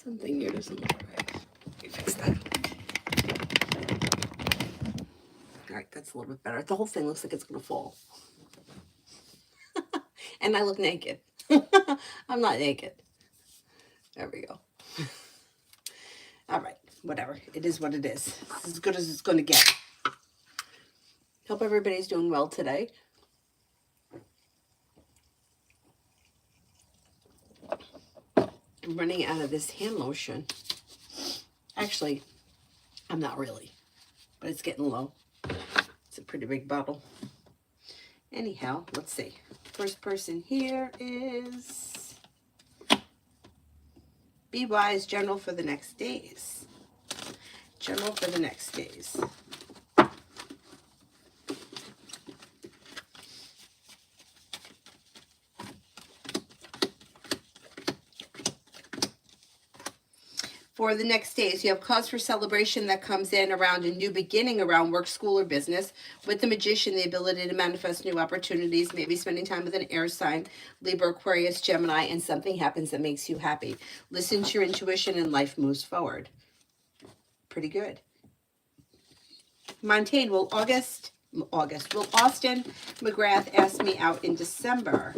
Something here doesn't look right. Let me fix that. All right, that's a little bit better. The whole thing looks like it's going to fall. And I look naked. I'm not naked. There we go. All right, whatever. It is what it is. It's as good as it's going to get. Hope everybody's doing well today. I'm running out of this hand lotion. Actually, I'm not really, but it's getting low. It's a pretty big bottle. Anyhow, let's see. First person here is Be Wise, General for the next days. General for the next days. For the next days, you have cause for celebration that comes in around a new beginning around work, school, or business. With the Magician, the ability to manifest new opportunities, maybe spending time with an air sign, Libra, Aquarius, Gemini, and something happens that makes you happy. Listen to your intuition and life moves forward. Pretty good. Montaigne, will Austin McGrath ask me out in December?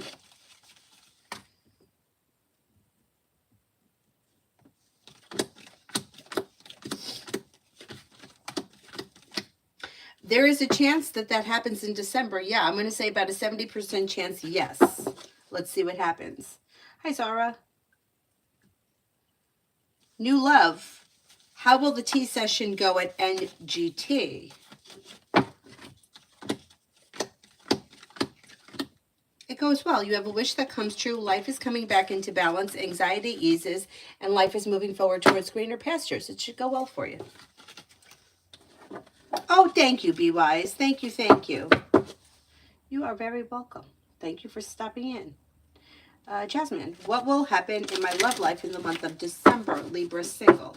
There is a chance that happens in December. Yeah, I'm going to say about a 70% chance yes. Let's see what happens. Hi, Zara. New love. How will the tea session go at NGT? It goes well. You have a wish that comes true. Life is coming back into balance. Anxiety eases, and life is moving forward towards greener pastures. It should go well for you. Oh, thank you, Be Wise. Thank you, thank you. You are very welcome. Thank you for stopping in. Jasmine, what will happen in my love life in the month of December? Libra single.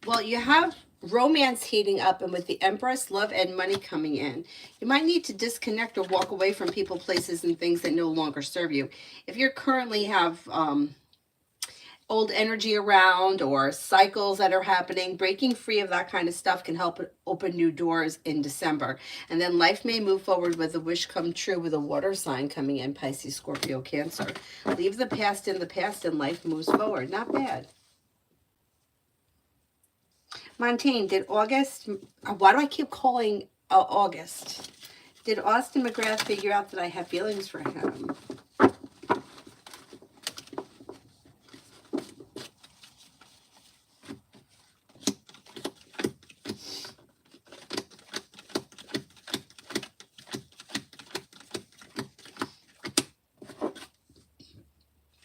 Well, you have romance heating up, and with the Empress, love and money coming in, you might need to disconnect or walk away from people, places, and things that no longer serve you. If you currently have old energy around or cycles that are happening, breaking free of that kind of stuff can help open new doors in December. And then life may move forward with a wish come true with a water sign coming in, Pisces, Scorpio, Cancer. Leave the past in the past and life moves forward. Not bad. Montaigne, did August, why do I keep calling August? Did Austin McGrath figure out that I have feelings for him?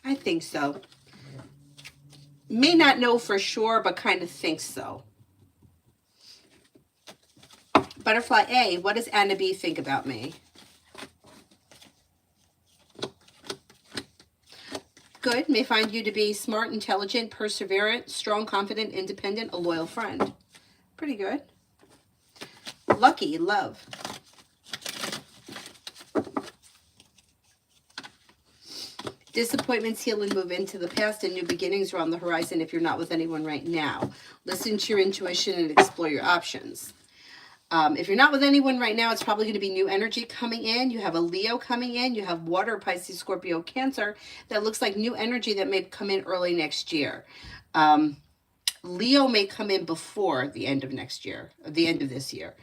I think so. May not know for sure, but kind of think so. Butterfly A, what does Anna B think about me? Good. May find you to be smart, intelligent, perseverant, strong, confident, independent, a loyal friend. Pretty good. Lucky, love. Disappointments heal and move into the past, and new beginnings are on the horizon if you're not with anyone right now. Listen to your intuition and explore your options. If you're not with anyone right now, it's probably going to be new energy coming in. You have a Leo coming in. You have water, Pisces, Scorpio, Cancer. That looks like new energy that may come in early next year. Leo may come in before the end of next year, the end of this year.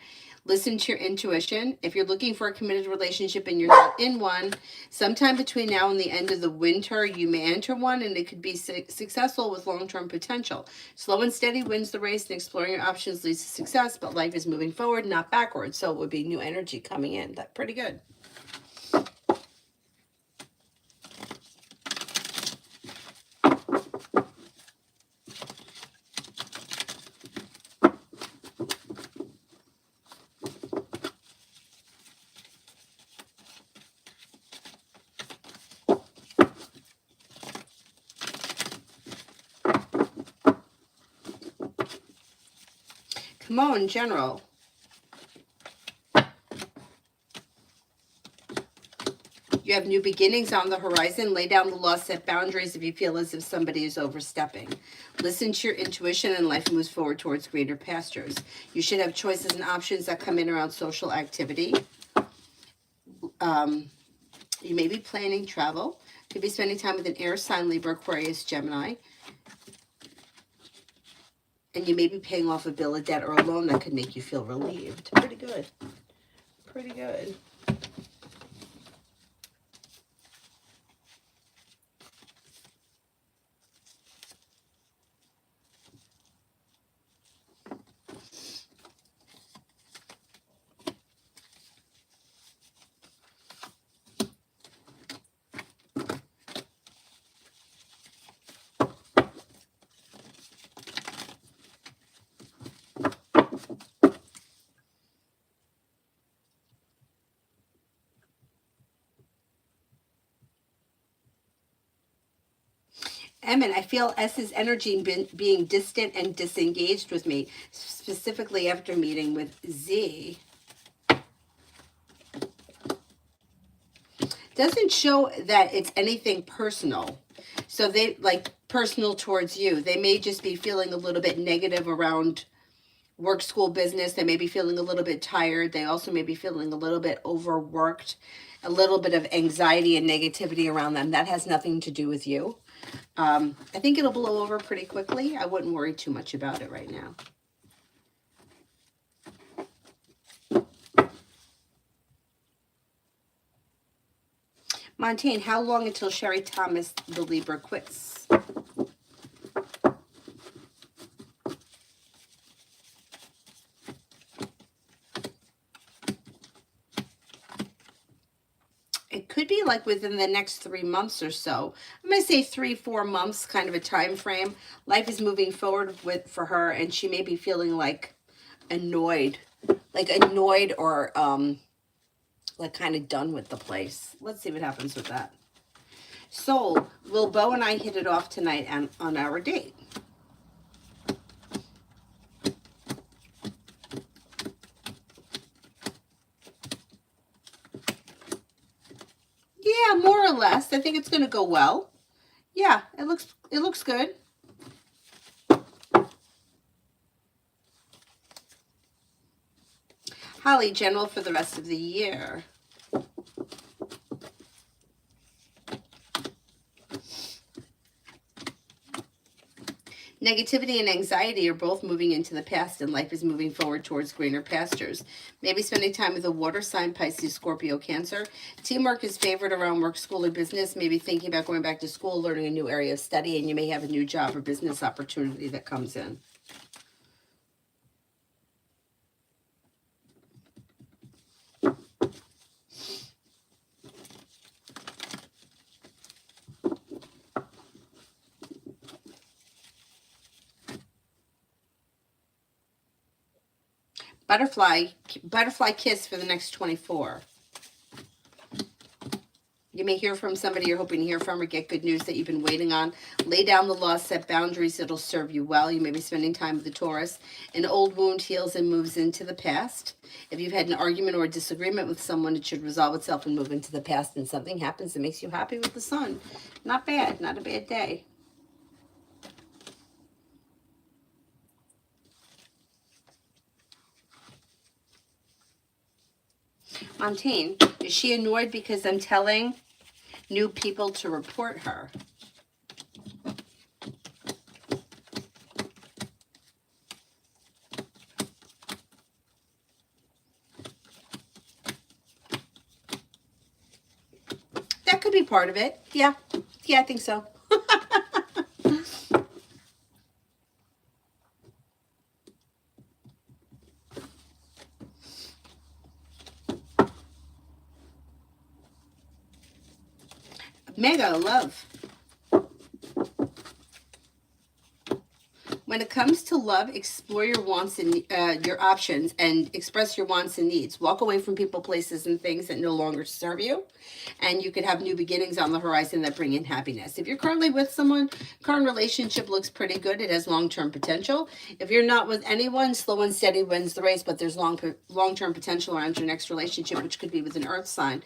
Listen to your intuition. If you're looking for a committed relationship and you're not in one, sometime between now and the end of the winter, you may enter one, and it could be successful with long-term potential. Slow and steady wins the race, and exploring your options leads to success, but life is moving forward, not backwards. So it would be new energy coming in. That's pretty good. Come on, General. You have new beginnings on the horizon. Lay down the law, set boundaries if you feel as if somebody is overstepping. Listen to your intuition and life moves forward towards greener pastures. You should have choices and options that come in around social activity. You may be planning travel. Could be spending time with an air sign, Libra, Aquarius, Gemini. And you may be paying off a bill of debt or a loan that could make you feel relieved. Pretty good. Pretty good. Emin, I feel S's energy being distant and disengaged with me, specifically after meeting with Z. Doesn't show that it's anything personal. So they like personal towards you. They may just be feeling a little bit negative around work, school, business. They may be feeling a little bit tired. They also may be feeling a little bit overworked, a little bit of anxiety and negativity around them. That has nothing to do with you. I think it'll blow over pretty quickly. I wouldn't worry too much about it right now. Montaigne, how long until Sherry Thomas, the Libra, quits? It could be like within the next 3 months or so. I'm going to say 3-4 months, kind of a time frame. Life is moving forward for her, and she may be feeling like annoyed or like kind of done with the place. Let's see what happens with that. Soul, will Bo and I hit it off tonight on our date? Yeah, more or less. I think it's going to go well. Yeah, it looks good. Holly, general for the rest of the year. Negativity and anxiety are both moving into the past, and life is moving forward towards greener pastures. Maybe spending time with a water sign, Pisces, Scorpio, Cancer. Teamwork is favored around work, school, or business. Maybe thinking about going back to school, learning a new area of study, and you may have a new job or business opportunity that comes in. Butterfly kiss for the next 24. You may hear from somebody you're hoping to hear from or get good news that you've been waiting on. Lay down the law, set boundaries. It'll serve you well. You may be spending time with the Taurus. An old wound heals and moves into the past. If you've had an argument or a disagreement with someone, it should resolve itself and move into the past, and something happens that makes you happy with the sun. Not bad. Not a bad day. Montaigne, is she annoyed because I'm telling new people to report her? That could be part of it. Yeah, I think so. Mega love. When it comes to love, explore your wants and your options and express your wants and needs. Walk away from people, places, and things that no longer serve you. And you could have new beginnings on the horizon that bring in happiness. If you're currently with someone, current relationship looks pretty good. It has long-term potential. If you're not with anyone, slow and steady wins the race, but there's long-term potential around your next relationship, which could be with an earth sign.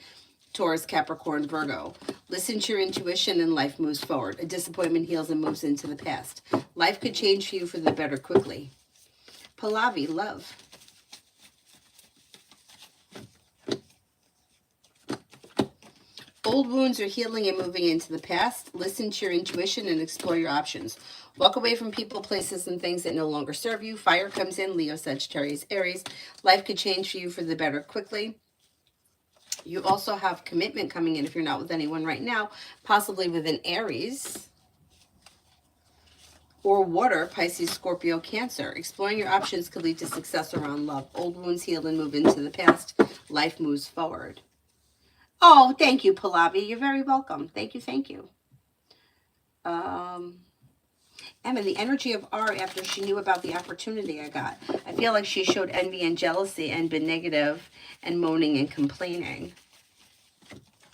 Taurus, Capricorn, Virgo. Listen to your intuition and life moves forward. A disappointment heals and moves into the past. Life could change for you for the better quickly. Pallavi, love. Old wounds are healing and moving into the past. Listen to your intuition and explore your options. Walk away from people, places, and things that no longer serve you. Fire comes in, Leo, Sagittarius, Aries. Life could change for you for the better quickly. You also have commitment coming in if you're not with anyone right now, possibly with an Aries or water, Pisces, Scorpio, Cancer. Exploring your options could lead to success around love. Old wounds heal and move into the past. Life moves forward. Oh, thank you, Pallavi. You're very welcome. Thank you, thank you. Emma, the energy of R after she knew about the opportunity I got. I feel like she showed envy and jealousy and been negative and moaning and complaining.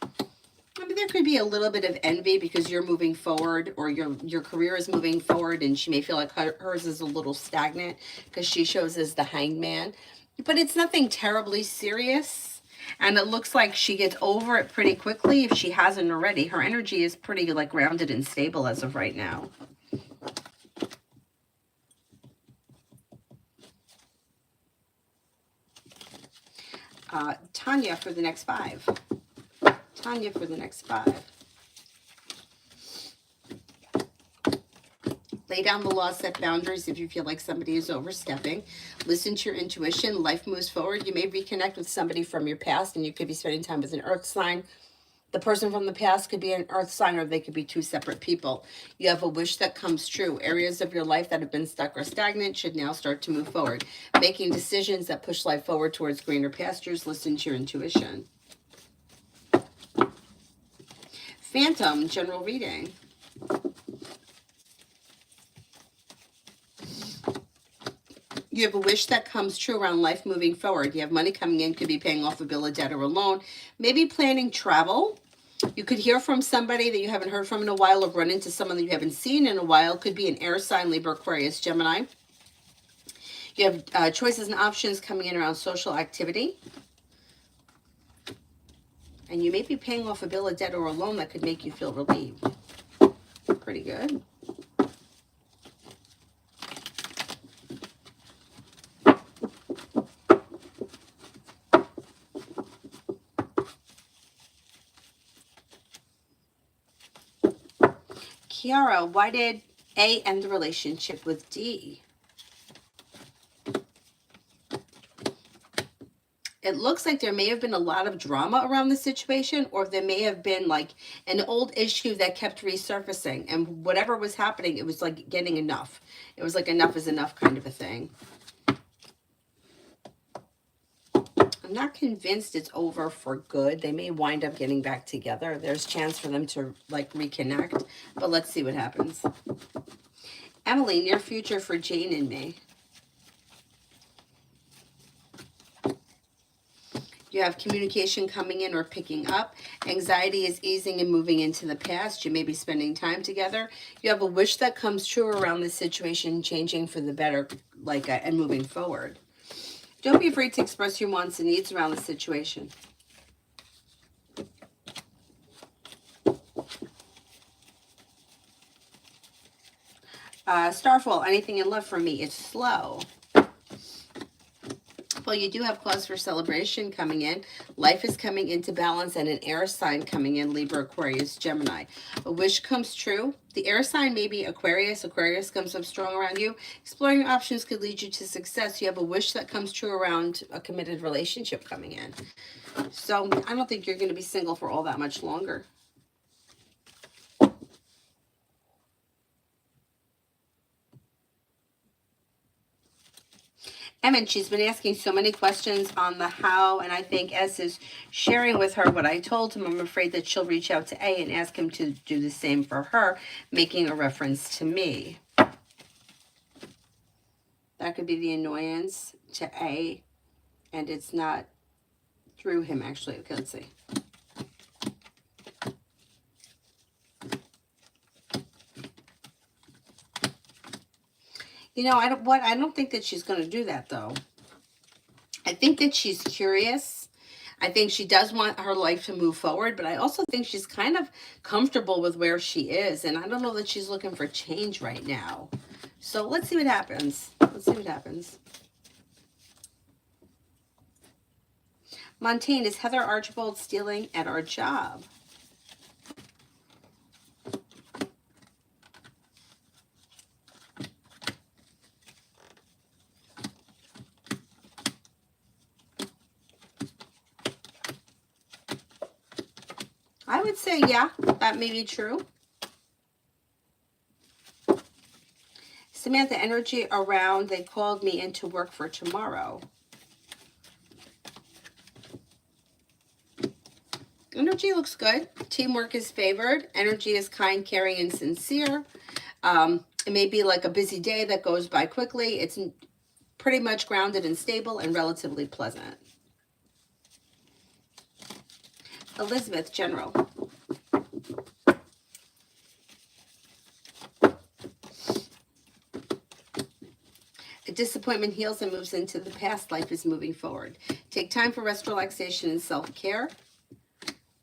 I mean, there could be a little bit of envy because you're moving forward or your career is moving forward and she may feel like hers is a little stagnant because she shows as the Hanged Man. But it's nothing terribly serious. And it looks like she gets over it pretty quickly if she hasn't already. Her energy is pretty like grounded and stable as of right now. Tanya for the next 5. Tanya for the next 5. Lay down the law, set boundaries if you feel like somebody is overstepping. Listen to your intuition. Life moves forward. You may reconnect with somebody from your past and you could be spending time with an earth sign. The person from the past could be an earth sign or they could be 2 separate people. You have a wish that comes true. Areas of your life that have been stuck or stagnant should now start to move forward. Making decisions that push life forward towards greener pastures. Listen to your intuition. Phantom, general reading. You have a wish that comes true around life moving forward. You have money coming in, could be paying off a bill, a debt, or a loan. Maybe planning travel. You could hear from somebody that you haven't heard from in a while or run into someone that you haven't seen in a while. Could be an air sign, Libra, Aquarius, Gemini. You have choices and options coming in around social activity. And you may be paying off a bill, a debt, or a loan that could make you feel relieved. Pretty good. Kiara, why did A end the relationship with D? It looks like there may have been a lot of drama around the situation, or there may have been like an old issue that kept resurfacing, and whatever was happening, it was like getting enough. It was like enough is enough kind of a thing. I'm not convinced it's over for good. They may wind up getting back together. There's a chance for them to like reconnect, but let's see what happens. Emily, near future for Jane and me. You have communication coming in or picking up. Anxiety is easing and moving into the past. You may be spending time together. You have a wish that comes true around this situation, changing for the better, like and moving forward. Don't be afraid to express your wants and needs around the situation. Starfall, anything in love for me is slow. Well, you do have cause for celebration coming in. Life is coming into balance and an air sign coming in, Libra, Aquarius, Gemini. A wish comes true. The air sign may be Aquarius. Aquarius comes up strong around you. Exploring your options could lead you to success. You have a wish that comes true around a committed relationship coming in. So I don't think you're going to be single for all that much longer. Emma, she's been asking so many questions on the how, and I think S is sharing with her what I told him. I'm afraid that she'll reach out to A and ask him to do the same for her, making a reference to me. That could be the annoyance to A, and it's not through him, actually. Okay, let's see. You know, I don't think that she's going to do that, though. I think that she's curious. I think she does want her life to move forward, but I also think she's kind of comfortable with where she is. And I don't know that she's looking for change right now. So let's see what happens. Let's see what happens. Montaigne, is Heather Archibald stealing at our job? I would say, yeah, that may be true. Samantha, energy around, they called me in to work for tomorrow. Energy looks good. Teamwork is favored. Energy is kind, caring, and sincere. It may be like a busy day that goes by quickly. It's pretty much grounded and stable and relatively pleasant. Elizabeth, general. A disappointment heals and moves into the past. Life is moving forward. Take time for rest, relaxation, and self-care.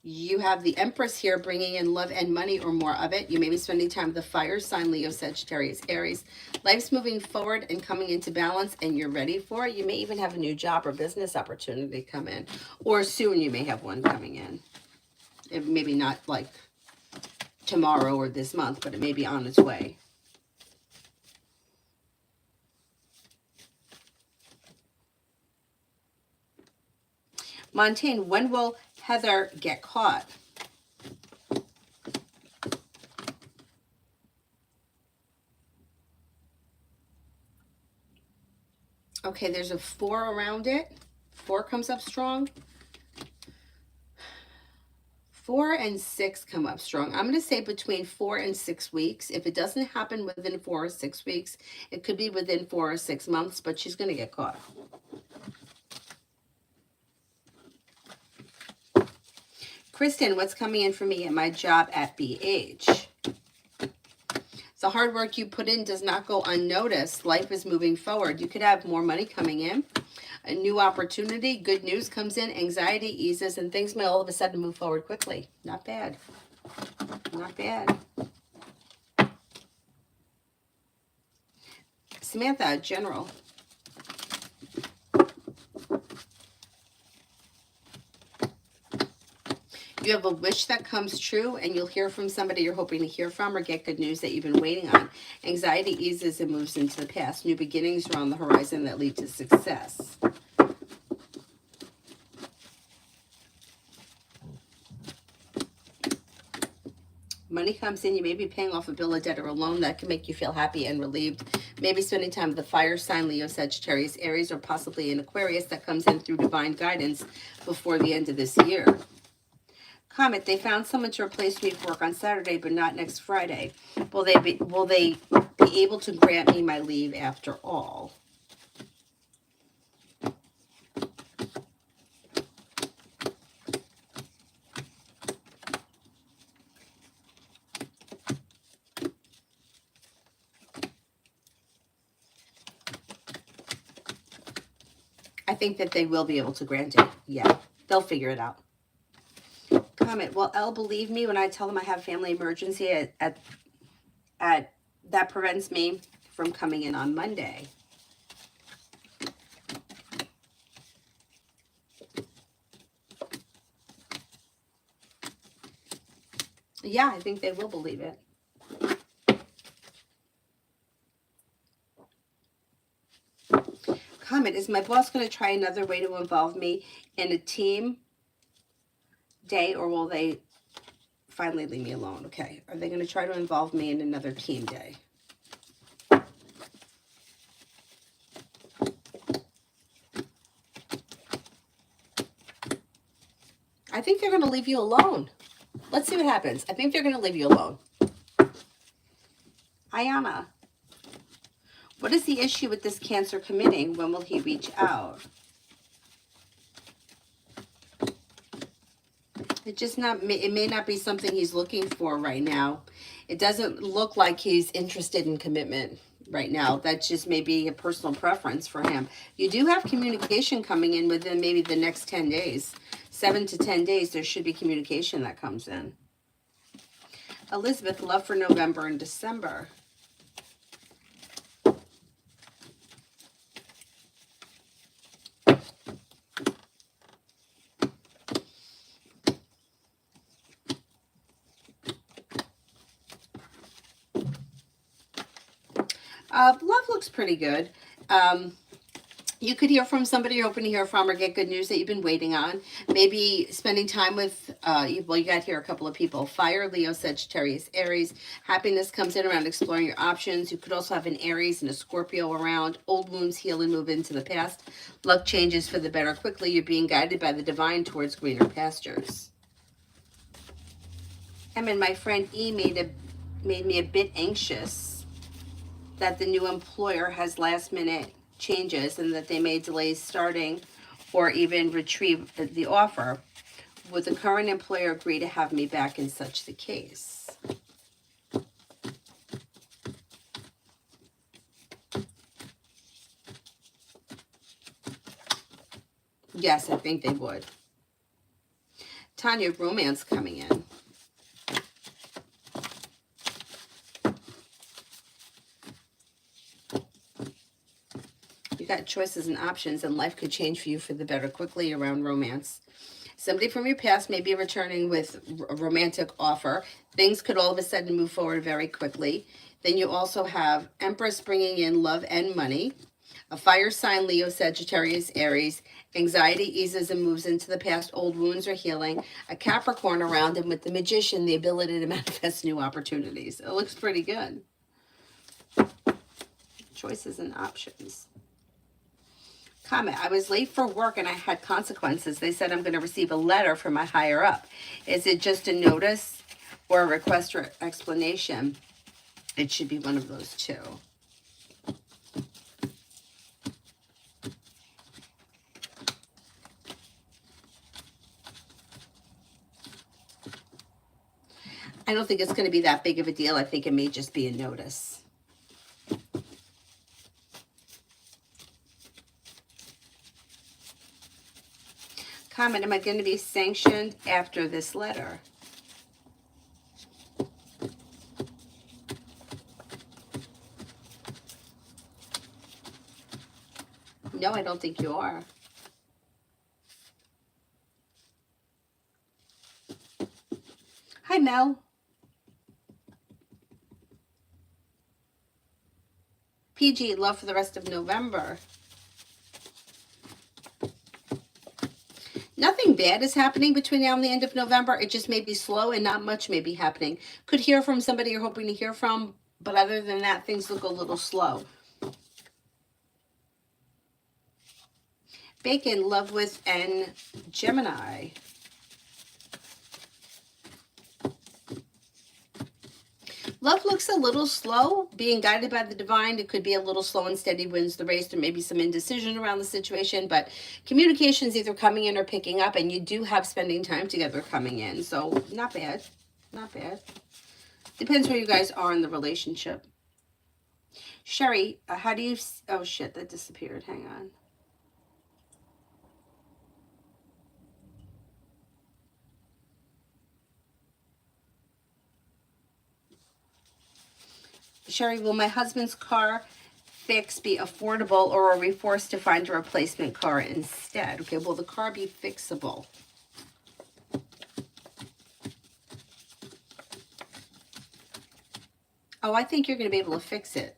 You have the Empress here bringing in love and money or more of it. You may be spending time with the fire sign, Leo, Sagittarius, Aries. Life's moving forward and coming into balance, and you're ready for it. You may even have a new job or business opportunity come in, or soon you may have one coming in. It maybe not like tomorrow or this month, but it may be on its way. Montaigne, when will Heather get caught? Okay, there's a 4 around it. 4 comes up strong. 4 and 6 come up strong. I'm going to say between 4 and 6 weeks. If it doesn't happen within 4 or 6 weeks, it could be within 4 or 6 months, but she's going to get caught. Kristen, what's coming in for me at my job at BH? The hard work you put in does not go unnoticed. Life is moving forward. You could have more money coming in, a new opportunity, good news comes in, anxiety eases, and things may all of a sudden move forward quickly. Not bad. Not bad. Samantha, general. You have a wish that comes true, and you'll hear from somebody you're hoping to hear from or get good news that you've been waiting on. Anxiety eases and moves into the past. New beginnings are on the horizon that lead to success. Money comes in. You may be paying off a bill, a debt, or a loan that can make you feel happy and relieved. Maybe spending time with the fire sign, Leo, Sagittarius, Aries, or possibly an Aquarius that comes in through divine guidance before the end of this year. Comment, they found someone to replace me for work on Saturday, but not next Friday. Will they be able to grant me my leave after all? I think that they will be able to grant it. Yeah, they'll figure it out. Comment, will Elle believe me when I tell them I have family emergency at that prevents me from coming in on Monday? Yeah, I think they will believe it. Comment, is my boss going to try another way to involve me in a team day, or will they finally leave me alone? Okay, are they going to try to involve me in another team day? I think they're going to leave you alone. Let's see what happens. I think they're going to leave you alone. Ayana, what is the issue with this Cancer committing? When will he reach out? It may not be something he's looking for right now. It doesn't look like he's interested in commitment right now. That just may be a personal preference for him. You do have communication coming in within maybe the next 10 days. 7 to 10 days, there should be communication that comes in. Elizabeth, love for November and December. Love looks pretty good. You could hear from somebody you're hoping to hear from, or get good news that you've been waiting on. Maybe spending time with, you got here a couple of people. Fire, Leo, Sagittarius, Aries. Happiness comes in around exploring your options. You could also have an Aries and a Scorpio around. Old wounds heal and move into the past. Luck changes for the better quickly. You're being guided by the divine towards greener pastures. And my friend E made me a bit anxious that the new employer has last minute changes and that they may delay starting or even retrieve the offer. Would the current employer agree to have me back in such the case? Yes, I think they would. Tanya, romance coming in. Got choices and options, and life could change for you for the better quickly around romance. Somebody from your past may be returning with a romantic offer. Things could all of a sudden move forward very quickly. Then you also have Empress bringing in love and money. A fire sign, Leo, Sagittarius, Aries. Anxiety eases and moves into the past. Old wounds are healing. A Capricorn around, and with the Magician, the ability to manifest new opportunities. It looks pretty good. Choices and options. Comment, I was late for work and I had consequences. They said I'm going to receive a letter from my higher up. Is it just a notice or a request for explanation? It should be one of those two. I don't think it's going to be that big of a deal. I think it may just be a notice. Comment, am I going to be sanctioned after this letter? No, I don't think you are. Hi, Mel. PG, love for the rest of November. Nothing bad is happening between now and the end of November. It just may be slow and not much may be happening. Could hear from somebody you're hoping to hear from, but other than that, things look a little slow. Bacon, love with and Gemini. Love looks a little slow, being guided by the divine. It could be a little slow and steady wins the race. There may be some indecision around the situation, but communication's either coming in or picking up, and you do have spending time together coming in. So not bad, not bad. Depends where you guys are in the relationship. Sherry, how do you, oh shit, that disappeared. Hang on. Sherry, will my husband's car fix be affordable, or are we forced to find a replacement car instead? Okay, will the car be fixable? Oh, I think you're going to be able to fix it.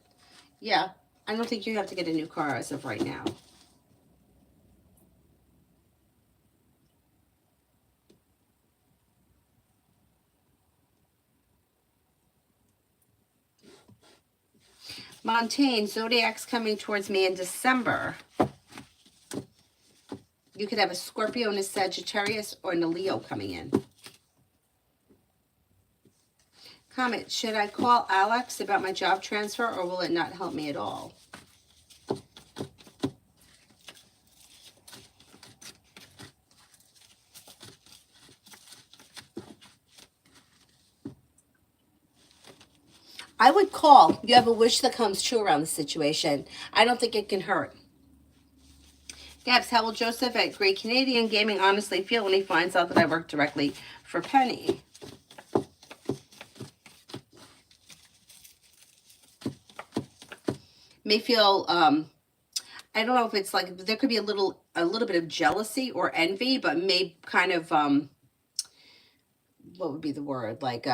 Yeah, I don't think you have to get a new car as of right now. Montaigne, Zodiac's coming towards me in December. You could have a Scorpio and a Sagittarius or a Leo coming in. Comment, should I call Alex about my job transfer, or will it not help me at all? I would call. You have a wish that comes true around the situation. I don't think it can hurt. Gabs, how will Joseph at Great Canadian Gaming honestly feel when he finds out that I work directly for Penny? May feel, I don't know if it's like, there could be a little bit of jealousy or envy, but may kind of, what would be the word? Like,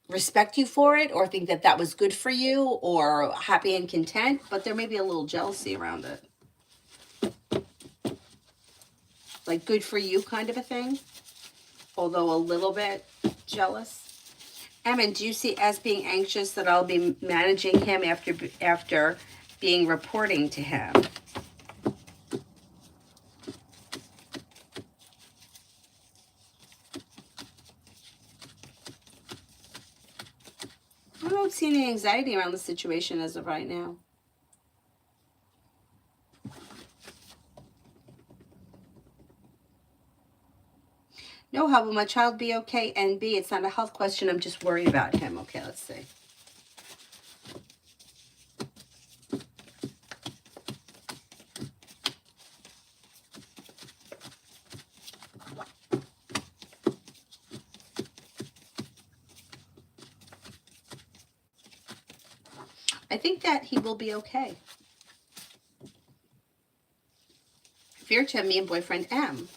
respect you for it, or think that that was good for you, or happy and content, but there may be a little jealousy around it. Like good for you kind of a thing, although a little bit jealous. Emin, do you see as being anxious that I'll be managing him after being reporting to him? I don't see any anxiety around the situation as of right now. No, how will my child be okay? And B, it's not a health question. I'm just worried about him. Okay, let's see. I think that he will be okay. Fear to me and boyfriend M.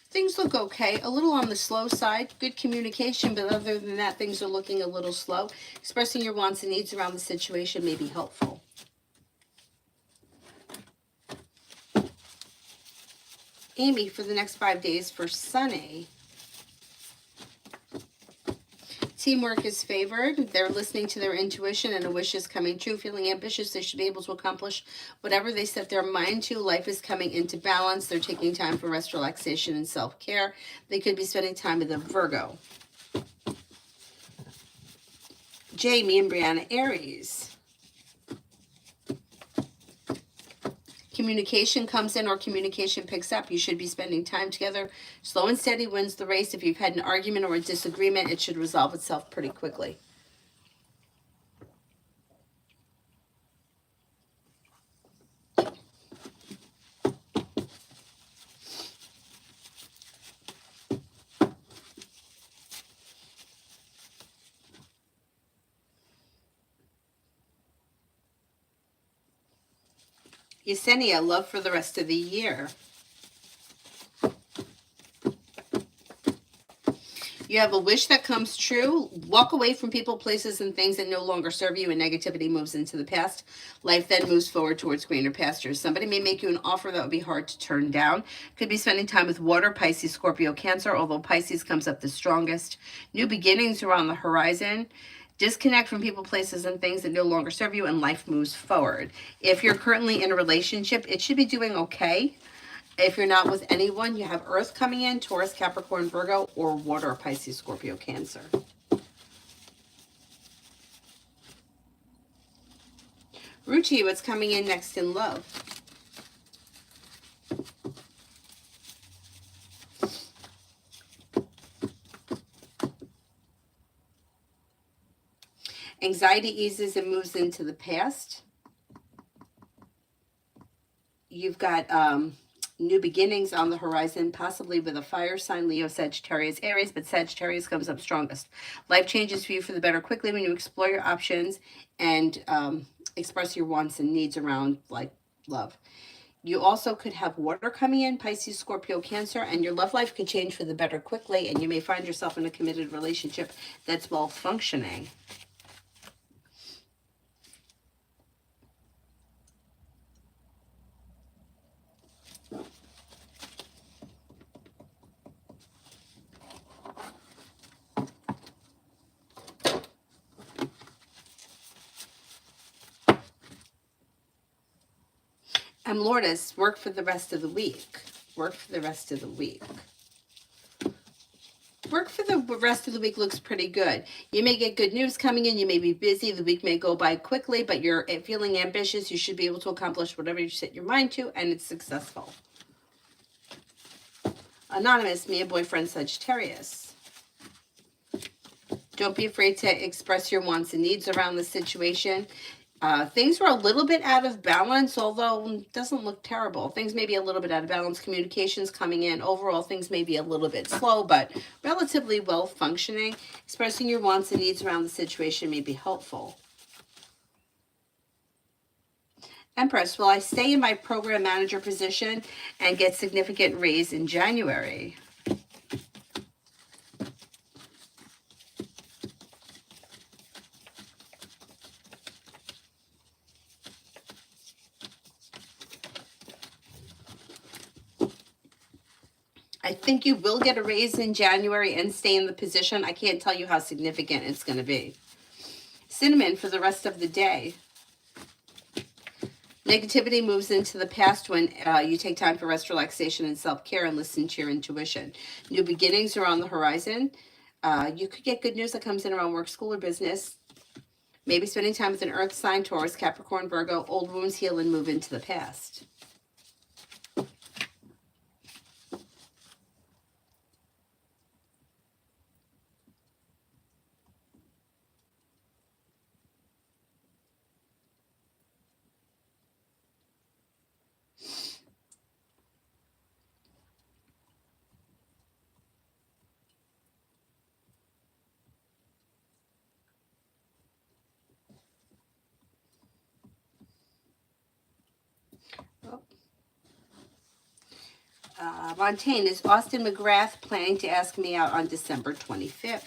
Things look okay, a little on the slow side, good communication, but other than that, things are looking a little slow. Expressing your wants and needs around the situation may be helpful. Amy, for the next 5 days for Sunny. Teamwork is favored. They're listening to their intuition and a wish is coming true. Feeling ambitious, they should be able to accomplish whatever they set their mind to. Life is coming into balance. They're taking time for rest, relaxation, and self-care. They could be spending time with a Virgo. Jamie and Brianna Aries. Communication comes in or communication picks up. You should be spending time together. Slow and steady wins the race. If you've had an argument or a disagreement, it should resolve itself pretty quickly. Yesenia, love for the rest of the year. You have a wish that comes true. Walk away from people, places, and things that no longer serve you, and negativity moves into the past. Life then moves forward towards greener pastures. Somebody may make you an offer that would be hard to turn down. Could be spending time with water, Pisces, Scorpio, Cancer, although Pisces comes up the strongest. New beginnings are on the horizon. Disconnect from people, places, and things that no longer serve you, and life moves forward. If you're currently in a relationship, it should be doing okay. If you're not with anyone, you have Earth coming in, Taurus, Capricorn, Virgo, or water, Pisces, Scorpio, Cancer. Ruchi, what's coming in next in love? Anxiety eases and moves into the past. You've got new beginnings on the horizon, possibly with a fire sign, Leo, Sagittarius, Aries, but Sagittarius comes up strongest. Life changes for you for the better quickly when you explore your options and express your wants and needs around like love. You also could have water coming in, Pisces, Scorpio, Cancer, and your love life could change for the better quickly, and you may find yourself in a committed relationship that's well functioning. Lourdes, work for the rest of the week. Work for the rest of the week. Work for the rest of the week looks pretty good. You may get good news coming in. You may be busy. The week may go by quickly, but you're feeling ambitious. You should be able to accomplish whatever you set your mind to, and it's successful. Anonymous, me and boyfriend Sagittarius. Don't be afraid to express your wants and needs around the situation. Things were a little bit out of balance, although it doesn't look terrible. Things may be a little bit out of balance. Communications coming in. Overall, things may be a little bit slow, but relatively well functioning. Expressing your wants and needs around the situation may be helpful. Empress, will I stay in my program manager position and get significant raise in January? I think you will get a raise in January and stay in the position. I can't tell you how significant it's going to be. Cinnamon, for the rest of the day. Negativity moves into the past when you take time for rest, relaxation, and self-care and listen to your intuition. New beginnings are on the horizon. You could get good news that comes in around work, school, or business. Maybe spending time with an earth sign, Taurus, Capricorn, Virgo. Old wounds heal and move into the past. Montaigne, is Austin McGrath planning to ask me out on December 25th?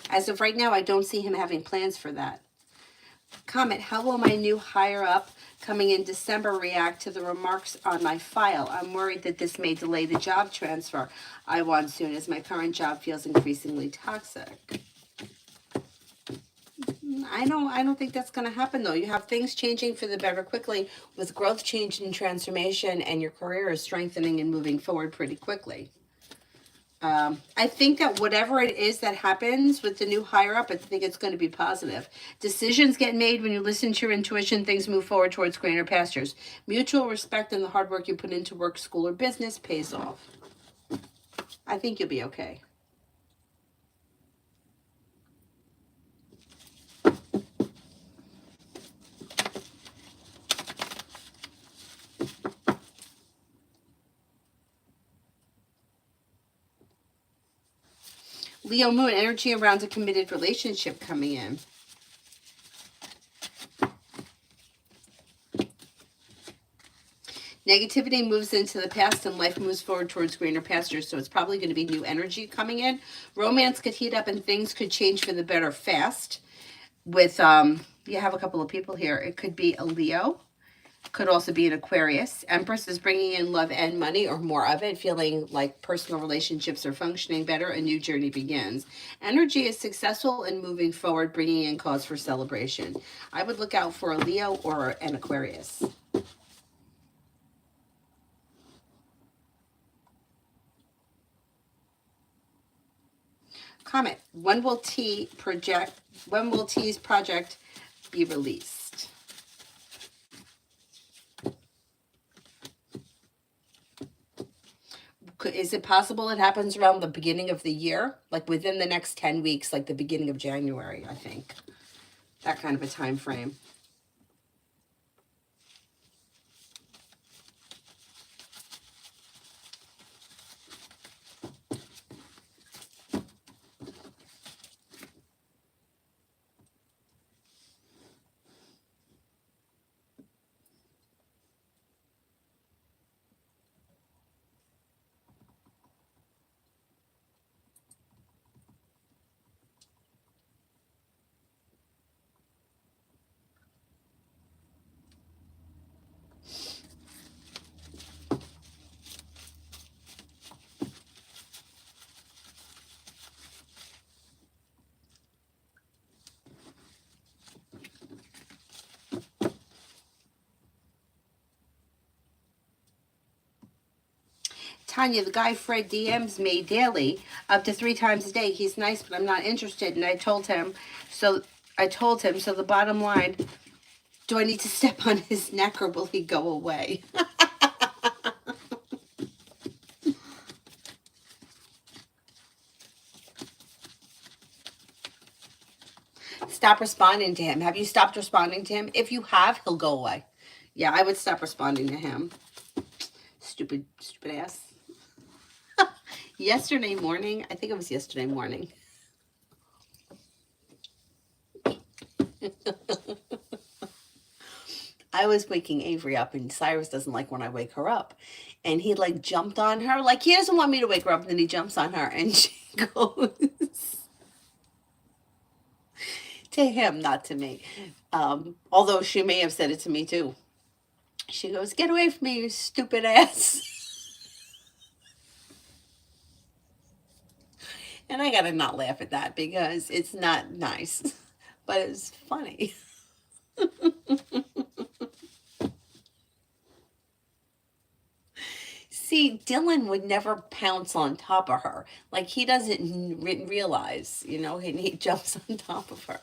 As of right now, I don't see him having plans for that. Comment, how will my new higher up coming in December react to the remarks on my file? I'm worried that this may delay the job transfer I want soon, as my current job feels increasingly toxic. I don't think that's going to happen, though. You have things changing for the better quickly with growth, change, and transformation, and your career is strengthening and moving forward pretty quickly. I think that whatever it is that happens with the new higher up, I think it's going to be positive. Decisions get made when you listen to your intuition. Things move forward towards greener pastures. Mutual respect and the hard work you put into work, school, or business pays off. I think you'll be okay. Leo Moon, energy around a committed relationship coming in. Negativity moves into the past and life moves forward towards greener pastures, so it's probably going to be new energy coming in. Romance could heat up and things could change for the better fast. With, you have a couple of people here. It could be a Leo. Could also be an Aquarius. Empress is bringing in love and money, or more of it, feeling like personal relationships are functioning better. A new journey begins. Energy is successful and moving forward, bringing in cause for celebration. I would look out for a Leo or an Aquarius. Comment, when will T's project be released? Is it possible it happens around the beginning of the year? Like within the next 10 weeks, like the beginning of January, I think. That kind of a time frame. Tanya, the guy Fred DMs me daily, up to 3 times a day. He's nice, but I'm not interested. And I told him, so the bottom line, Do I need to step on his neck or will he go away? Stop responding to him. Have you stopped responding to him? If you have, he'll go away. Yeah, I would stop responding to him. Stupid ass. Yesterday morning, I think it was yesterday morning. I was waking Avery up, and Cyrus doesn't like when I wake her up. And he like jumped on her. Like he doesn't want me to wake her up, and then he jumps on her and she goes to him, not to me. Although she may have said it to me too. She goes, "Get away from me, you stupid ass." And I gotta not laugh at that because it's not nice, but it's funny. See, Dylan would never pounce on top of her. Like he doesn't realize, he jumps on top of her.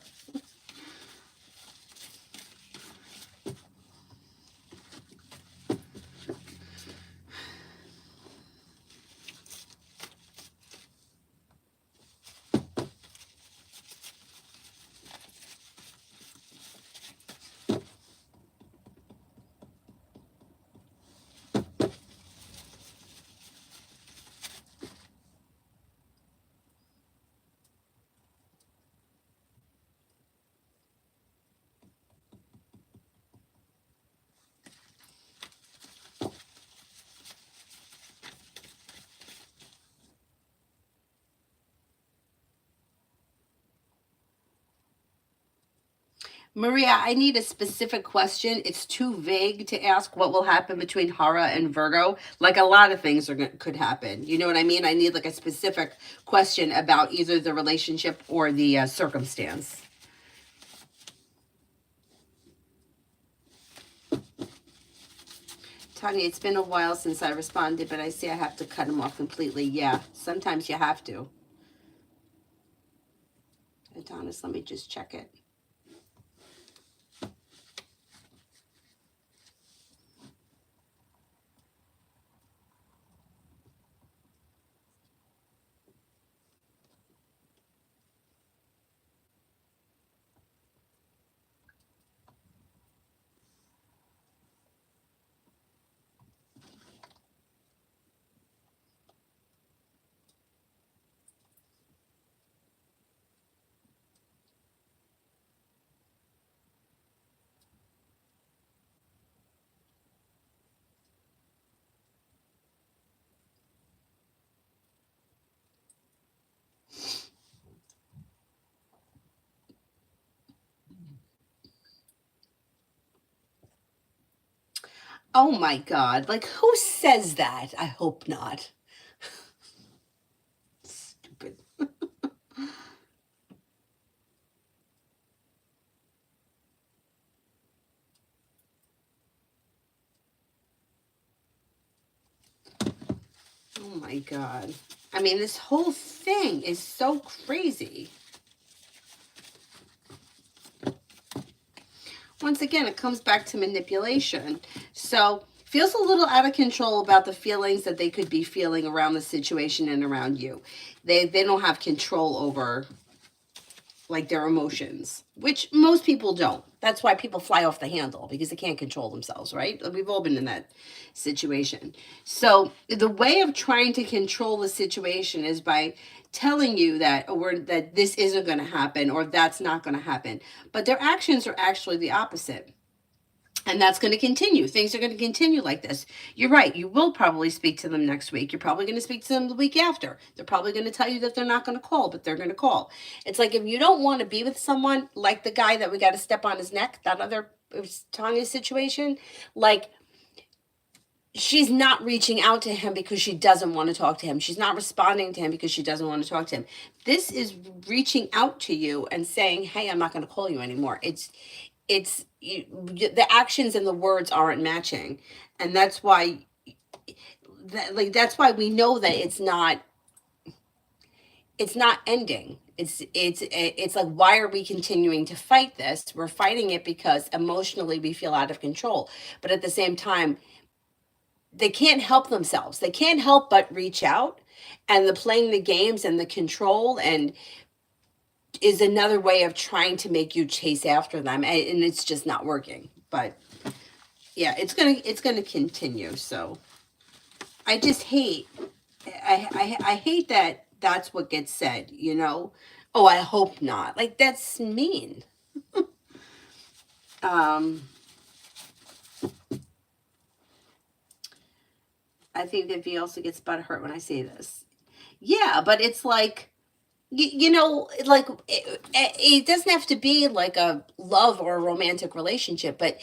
Maria, I need a specific question. It's too vague to ask what will happen between Hara and Virgo. Like a lot of things could happen. You know what I mean? I need like a specific question about either the relationship or the circumstance. Tanya, it's been a while since I responded, but I see I have to cut him off completely. Yeah, sometimes you have to. Adonis, let me just check it. Oh my God. Like, who says that? I hope not. Stupid. Oh my God. I mean, this whole thing is so crazy. Once again, it comes back to manipulation. So, feels a little out of control about the feelings that they could be feeling around the situation and around you. They don't have control over like their emotions, which most people don't. That's why people fly off the handle because they can't control themselves, right? We've all been in that situation. So the way of trying to control the situation is by telling you that that this isn't going to happen or that's not going to happen. But their actions are actually the opposite. And that's going to continue. Things are going to continue like this. You're right. You will probably speak to them next week. You're probably going to speak to them the week after. They're probably going to tell you that they're not going to call, but they're going to call. It's like if you don't want to be with someone, like the guy that we got to step on his neck, that other, it was Tanya's situation, like she's not reaching out to him because she doesn't want to talk to him. She's not responding to him because she doesn't want to talk to him. This is reaching out to you and saying, hey, I'm not going to call you anymore. The actions and the words aren't matching, and that's why that's why we know that it's not it's not ending. It's like, why are we continuing to fight this? We're fighting it because emotionally we feel out of control. But at the same time, they can't help themselves. They can't help but reach out, and the playing the games and the control and is another way of trying to make you chase after them, and it's just not working. But yeah, it's gonna continue. So I just hate I hate that that's what gets said, you know. Oh, I hope not. Like, that's mean. um I think that V also gets butthurt when I say this. Yeah, but it's like, you know, like it doesn't have to be like a love or a romantic relationship, but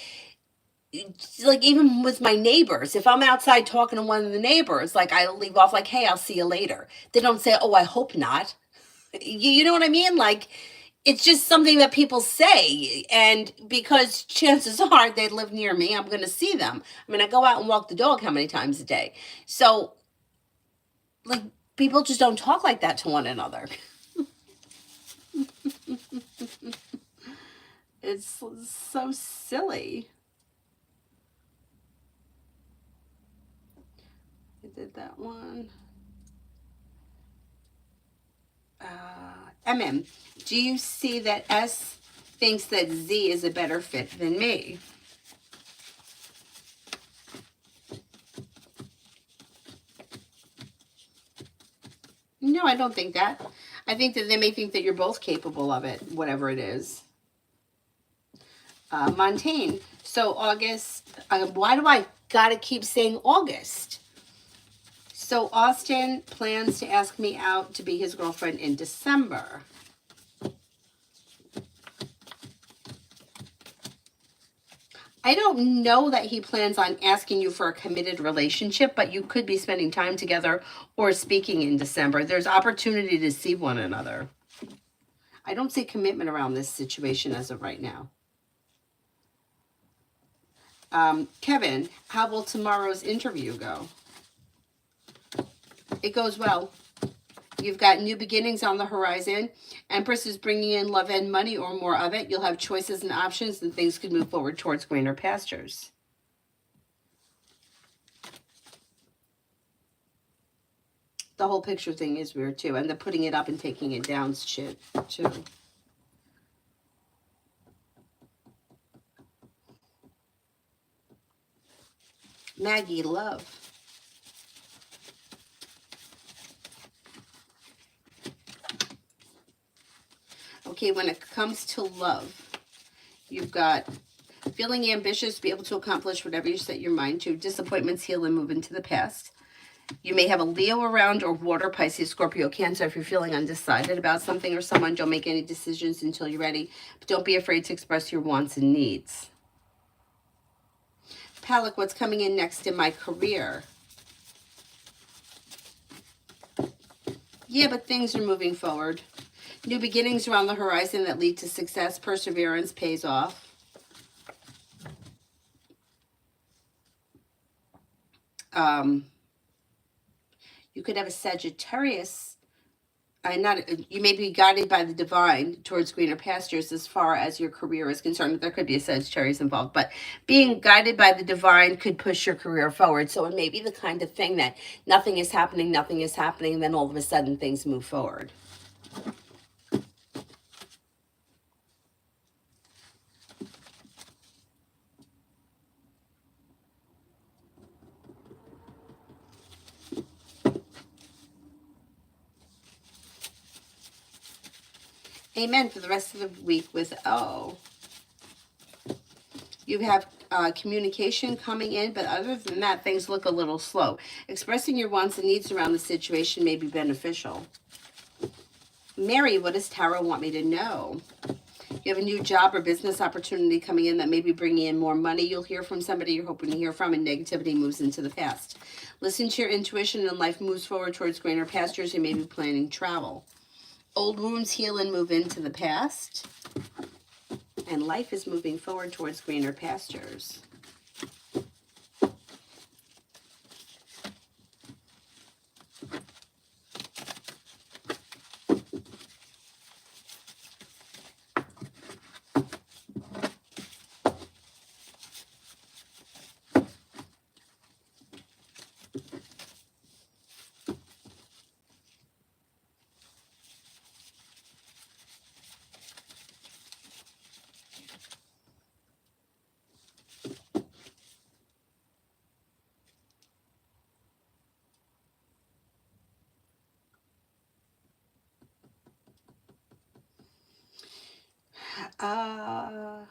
like even with my neighbors, if I'm outside talking to one of the neighbors, like I leave off like, "Hey, I'll see you later." They don't say, "Oh, I hope not." You know what I mean? Like, it's just something that people say, and because chances are they live near me, I'm going to see them. I mean, I go out and walk the dog how many times a day? So, like, people just don't talk like that to one another. It's so silly. I did that one. MM, do you see that S thinks that Z is a better fit than me? No, I don't think that. I think that they may think that you're both capable of it, whatever it is. Montaigne. So August, why do I gotta keep saying August? So Austin plans to ask me out to be his girlfriend in December. I don't know that he plans on asking you for a committed relationship, but you could be spending time together or speaking in December. There's opportunity to see one another. I don't see commitment around this situation as of right now. Kevin, how will tomorrow's interview go? It goes well. You've got new beginnings on the horizon. Empress is bringing in love and money, or more of it. You'll have choices and options, and things could move forward towards greener pastures. The whole picture thing is weird too, and the putting it up and taking it down shit too. Maggie, love. Okay, when it comes to love, you've got feeling ambitious, be able to accomplish whatever you set your mind to. Disappointments heal and move into the past. You may have a Leo around, or water, Pisces, Scorpio, Cancer. If you're feeling undecided about something or someone, don't make any decisions until you're ready. But don't be afraid to express your wants and needs. Palak, what's coming in next in my career? Yeah, but things are moving forward. New beginnings are on the horizon that lead to success. Perseverance pays off. You could have a Sagittarius. You may be guided by the divine towards greener pastures as far as your career is concerned. There could be a Sagittarius involved, but being guided by the divine could push your career forward. So it may be the kind of thing that nothing is happening, and then all of a sudden things move forward. Amen for the rest of the week with O. You have communication coming in, but other than that, things look a little slow. Expressing your wants and needs around the situation may be beneficial. Mary, what does Tarot want me to know? You have a new job or business opportunity coming in that may be bringing in more money. You'll hear from somebody you're hoping to hear from, and negativity moves into the past. Listen to your intuition, and life moves forward towards greener pastures. You may be planning travel. Old wounds heal and move into the past, and life is moving forward towards greener pastures. I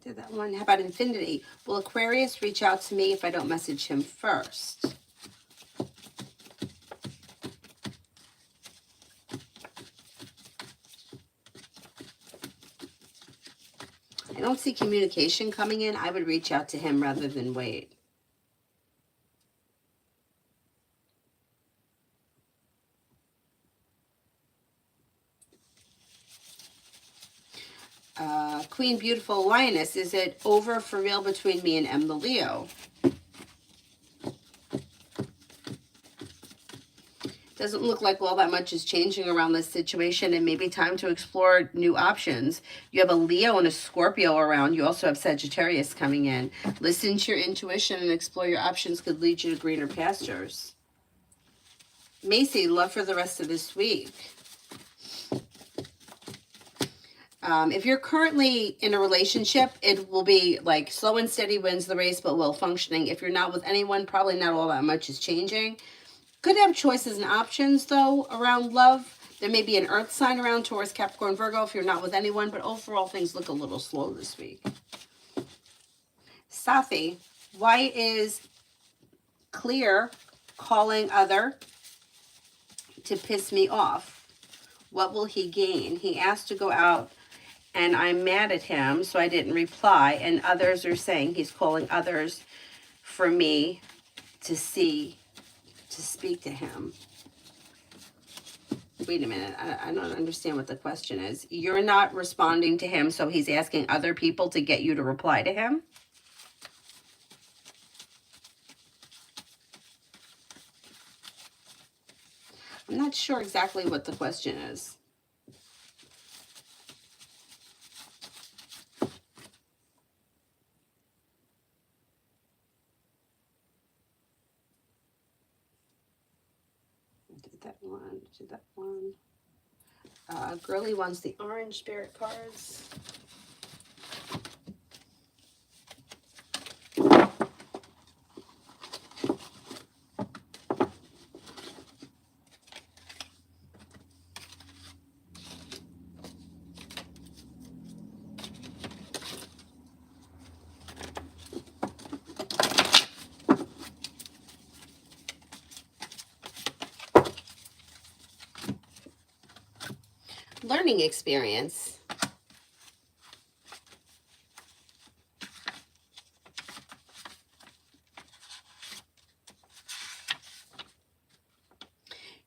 did that one. How about infinity? Will Aquarius reach out to me if I don't message him first? I don't see communication coming in. I would reach out to him rather than wait. Queen Beautiful Lioness, is it over for real between me and M the Leo? Doesn't look like all that much is changing around this situation, and maybe time to explore new options. You have a Leo and a Scorpio around. You also have Sagittarius coming in. Listen to your intuition and explore your options could lead you to greener pastures. Macy, love for the rest of this week. If you're currently in a relationship, it will be like slow and steady wins the race, but well functioning. If you're not with anyone, probably not all that much is changing. Could have choices and options, though, around love. There may be an earth sign around Taurus, Capricorn, Virgo if you're not with anyone, but overall things look a little slow this week. Safi, why is Clear calling other to piss me off? What will he gain? He asked to go out and I'm mad at him, so I didn't reply. And others are saying he's calling others for me to speak to him. Wait a minute, I don't understand what the question is. You're not responding to him, so he's asking other people to get you to reply to him? I'm not sure exactly what the question is. Did that one. Girly wants the orange spirit cards. Learning experience.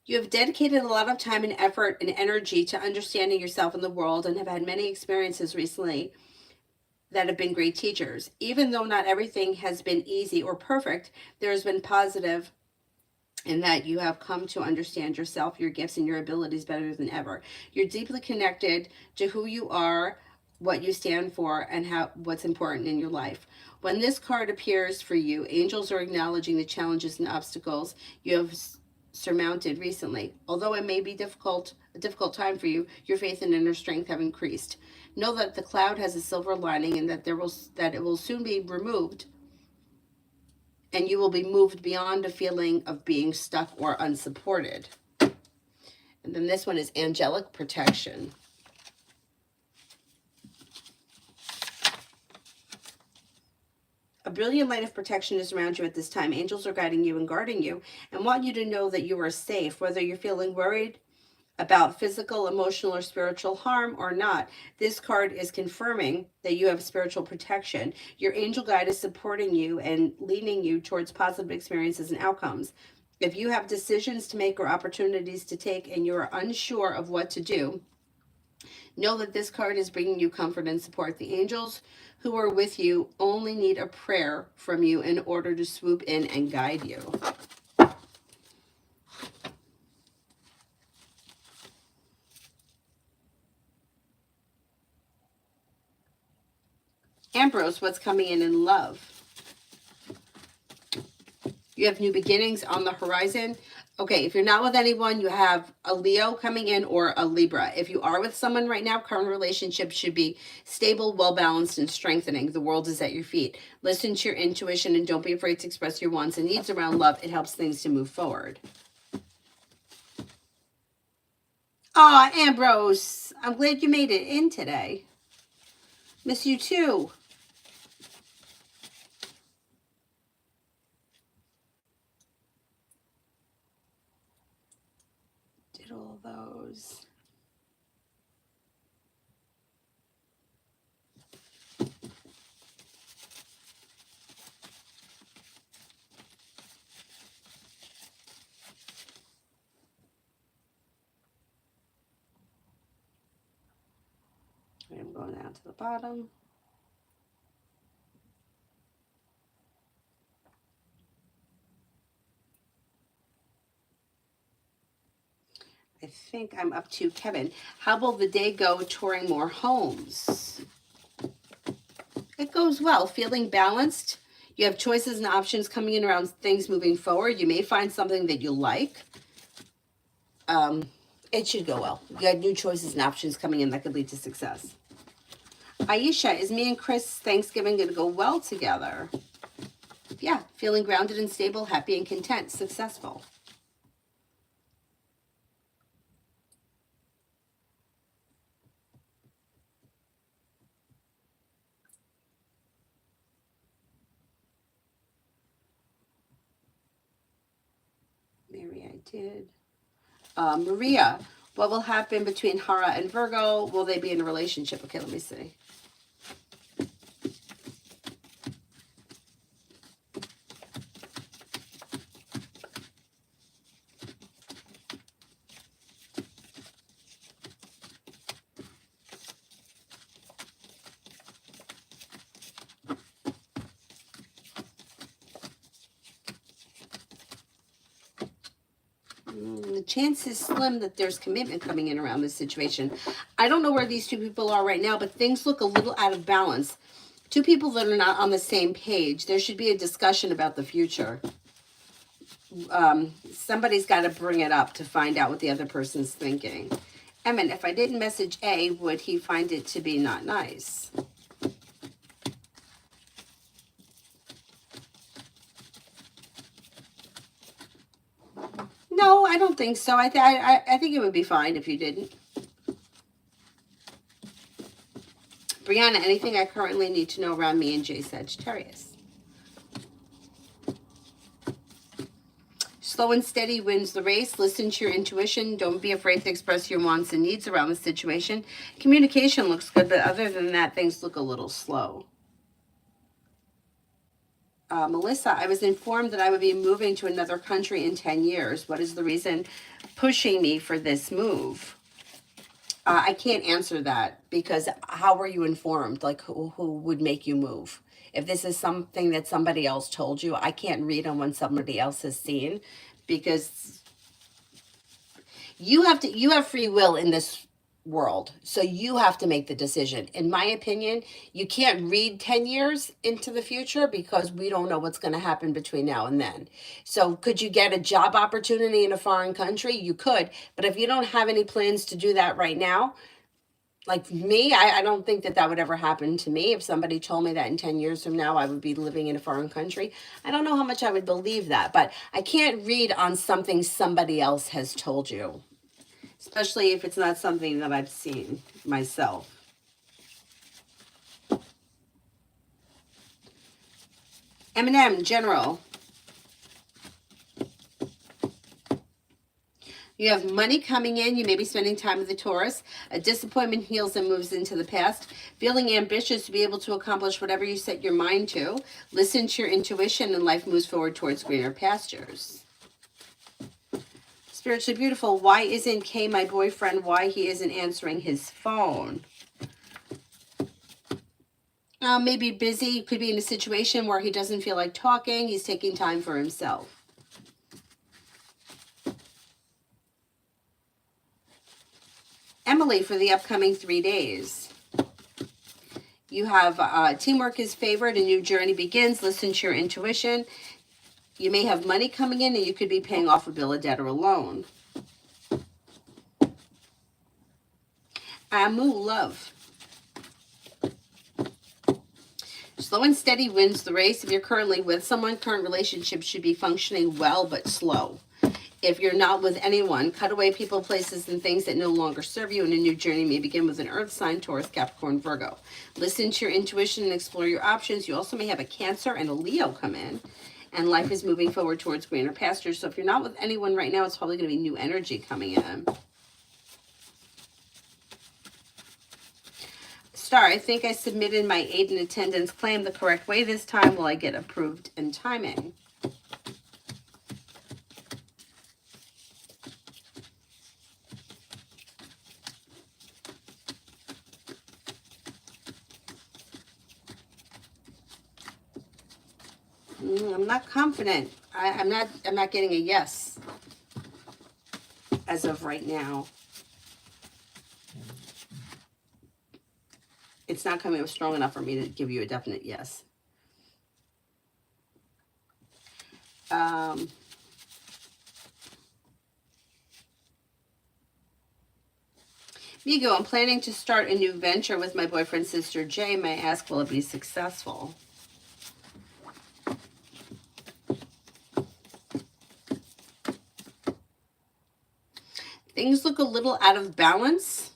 You have dedicated a lot of time and effort and energy to understanding yourself and the world and have had many experiences recently that have been great teachers. Even though not everything has been easy or perfect, there has been positive in that you have come to understand yourself, your gifts, and your abilities better than ever. You're deeply connected to who you are, what you stand for, and what's important in your life. When this card appears for you, angels are acknowledging the challenges and obstacles you have surmounted recently. Although it may be a difficult time for you, your faith and inner strength have increased. Know that the cloud has a silver lining and that it will soon be removed, and you will be moved beyond a feeling of being stuck or unsupported. And then this one is angelic protection. A brilliant light of protection is around you at this time. Angels are guiding you and guarding you and want you to know that you are safe, whether you're feeling worried about physical, emotional, or spiritual harm or not. This card is confirming that you have spiritual protection. Your angel guide is supporting you and leading you towards positive experiences and outcomes. If you have decisions to make or opportunities to take and you are unsure of what to do, know that this card is bringing you comfort and support. The angels who are with you only need a prayer from you in order to swoop in and guide you. Ambrose, what's coming in love? You have new beginnings on the horizon. Okay, if you're not with anyone, you have a Leo coming in or a Libra. If you are with someone right now, current relationship should be stable, well-balanced, and strengthening. The world is at your feet. Listen to your intuition and don't be afraid to express your wants and needs around love. It helps things to move forward. Oh, Ambrose, I'm glad you made it in today. Miss you too. Did all those. I'm going down to the bottom. I think I'm up to Kevin. How will the day go touring more homes? It goes well. Feeling balanced. You have choices and options coming in around things moving forward. You may find something that you like. It should go well. You got new choices and options coming in that could lead to success. Aisha, is me and Chris Thanksgiving going to go well together? Yeah, feeling grounded and stable, happy and content, successful. Mary, I did. Maria, what will happen between Hara and Virgo? Will they be in a relationship? Okay, let me see. The chance is slim that there's commitment coming in around this situation. I don't know where these two people are right now, but things look a little out of balance. Two people that are not on the same page. There should be a discussion about the future. Somebody's got to bring it up to find out what the other person's thinking. Emmett, if I didn't message A, would he find it to be not nice? No, I don't think so. I think it would be fine if you didn't. Brianna, anything I currently need to know around me and J Sagittarius? Slow and steady wins the race. Listen to your intuition. Don't be afraid to express your wants and needs around the situation. Communication looks good, but other than that, things look a little slow. Melissa, I was informed that I would be moving to another country in 10 years. What is the reason pushing me for this move? I can't answer that because how were you informed? Like who would make you move? If this is something that somebody else told you, I can't read on what somebody else has seen because you have free will in this world. So you have to make the decision. In my opinion, you can't read 10 years into the future because we don't know what's going to happen between now and then. So could you get a job opportunity in a foreign country? You could, but if you don't have any plans to do that right now, like me, I don't think that would ever happen to me. If somebody told me that in 10 years from now I would be living in a foreign country, I don't know how much I would believe that, but I can't read on something somebody else has told you. Especially if it's not something that I've seen myself. M&M, general. You have money coming in. You may be spending time with the Taurus. A disappointment heals and moves into the past. Feeling ambitious to be able to accomplish whatever you set your mind to. Listen to your intuition and life moves forward towards greener pastures. Spiritually beautiful. Why isn't Kay my boyfriend? Why he isn't answering his phone? Maybe busy. Could be in a situation where he doesn't feel like talking. He's taking time for himself. Emily, for the upcoming 3 days. You have teamwork is favored. A new journey begins. Listen to your intuition. You may have money coming in and you could be paying off a bill, a debt, or a loan. Amu, love. Slow and steady wins the race. If you're currently with someone, current relationship should be functioning well but slow. If you're not with anyone, cut away people, places, and things that no longer serve you, and a new journey may begin with an earth sign, Taurus, Capricorn, Virgo. Listen to your intuition and explore your options. You also may have a Cancer and a Leo come in, and life is moving forward towards greener pastures. So if you're not with anyone right now, it's probably going to be new energy coming in. Star, I think I submitted my aid and attendance claim the correct way this time. Will I get approved in timing? I'm not confident. I'm not getting a yes as of right now. It's not coming up strong enough for me to give you a definite yes. Migo, I'm planning to start a new venture with my boyfriend's sister Jay. May I ask, will it be successful? Things look a little out of balance.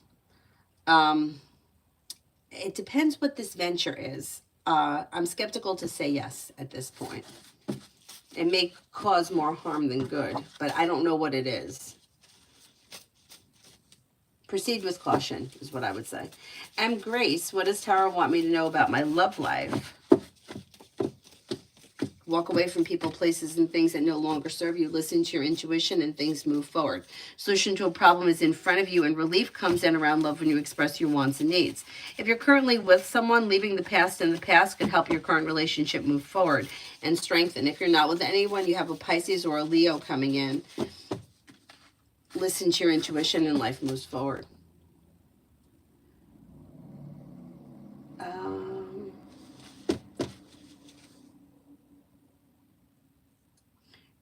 It depends what this venture is. I'm skeptical to say yes at this point. It may cause more harm than good, but I don't know what it is. Proceed with caution is what I would say. And Grace, what does Tarot want me to know about my love life? Walk away from people, places, and things that no longer serve you. Listen to your intuition and things move forward. Solution to a problem is in front of you, and relief comes in around love when you express your wants and needs. If you're currently with someone, leaving the past in the past could help your current relationship move forward and strengthen. If you're not with anyone, you have a Pisces or a Leo coming in. Listen to your intuition and life moves forward.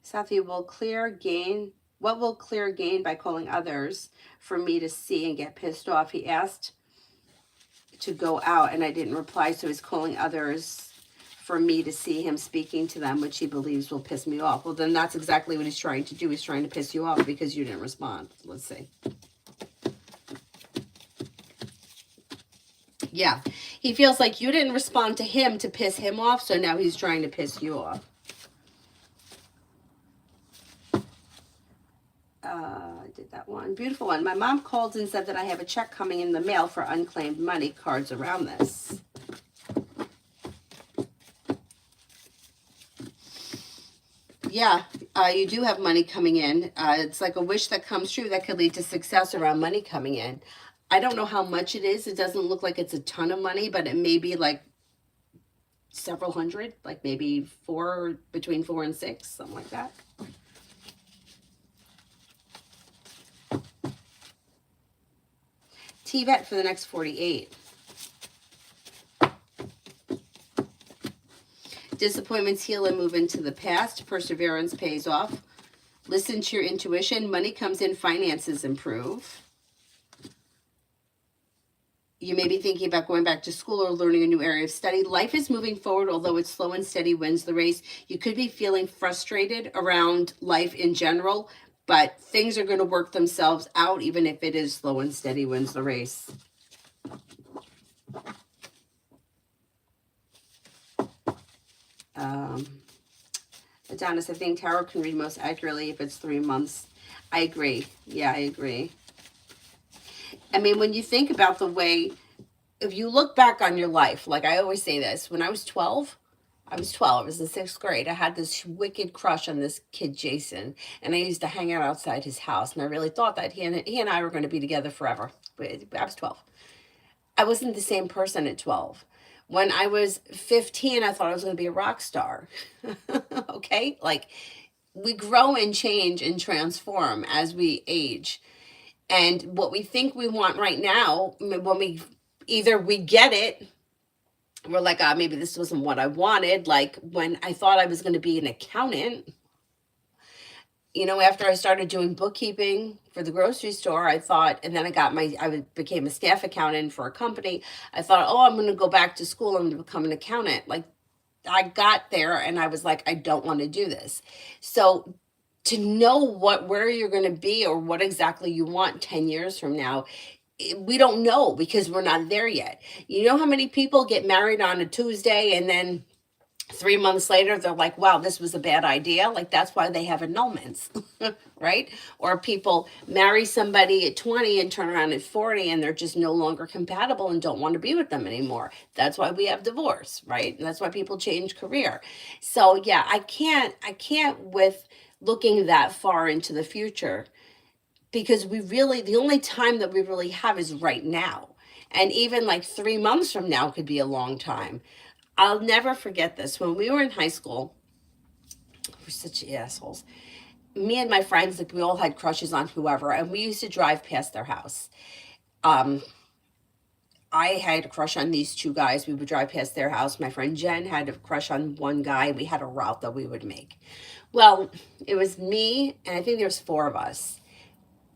Safi, will clear gain? What will clear gain by calling others for me to see and get pissed off? He asked to go out and I didn't reply, so he's calling others for me to see him speaking to them, which he believes will piss me off. Well, then that's exactly what he's trying to do. He's trying to piss you off because you didn't respond. Let's see. Yeah, he feels like you didn't respond to him to piss him off, so now he's trying to piss you off. I did that one. Beautiful one. My mom called and said that I have a check coming in the mail for unclaimed money. Cards around this. Yeah, you do have money coming in. It's like a wish that comes true that could lead to success around money coming in. I don't know how much it is. It doesn't look like it's a ton of money, but it may be like several hundred, like maybe between 4 and 6, something like that. TVET for the next 48. Disappointments heal and move into the past. Perseverance pays off. Listen to your intuition. Money comes in. Finances improve. You may be thinking about going back to school or learning a new area of study. Life is moving forward, although it's slow and steady wins the race. You could be feeling frustrated around life in general, but things are going to work themselves out, even if it is slow and steady wins the race. Adonis, I think Tarot can read most accurately if it's 3 months. I agree. Yeah, I agree. I mean, when you think about the way, if you look back on your life, like I always say this, when I was 12, I was in 6th grade. I had this wicked crush on this kid, Jason, and I used to hang out outside his house, and I really thought that he and I were going to be together forever. But I was 12. I wasn't the same person at 12. When I was 15, I thought I was going to be a rock star. Okay? Like, we grow and change and transform as we age. And what we think we want right now, when we get it, we're like, maybe this wasn't what I wanted. Like when I thought I was going to be an accountant, after I started doing bookkeeping for the grocery store, I thought, and then I became a staff accountant for a company. I thought, I'm going to go back to school. I'm going to become an accountant. Like I got there and I was like, I don't want to do this. So to know where you're going to be or what exactly you want 10 years from now, we don't know because we're not there yet. You know how many people get married on a Tuesday and then 3 months later they're like, wow, this was a bad idea? Like, that's why they have annulments. Right? Or people marry somebody at 20 and turn around at 40 and they're just no longer compatible and don't want to be with them anymore. That's why we have divorce, right? And that's why people change career. So yeah, I can't with looking that far into the future, because the only time that we really have is right now. And even like 3 months from now could be a long time. I'll never forget this. When we were in high school, we're such assholes. Me and my friends, like, we all had crushes on whoever, and we used to drive past their house. Um, I had a crush on these two guys. We would drive past their house. My friend Jen had a crush on one guy. We had a route that we would make. Well, it was me, and I think there was four of us.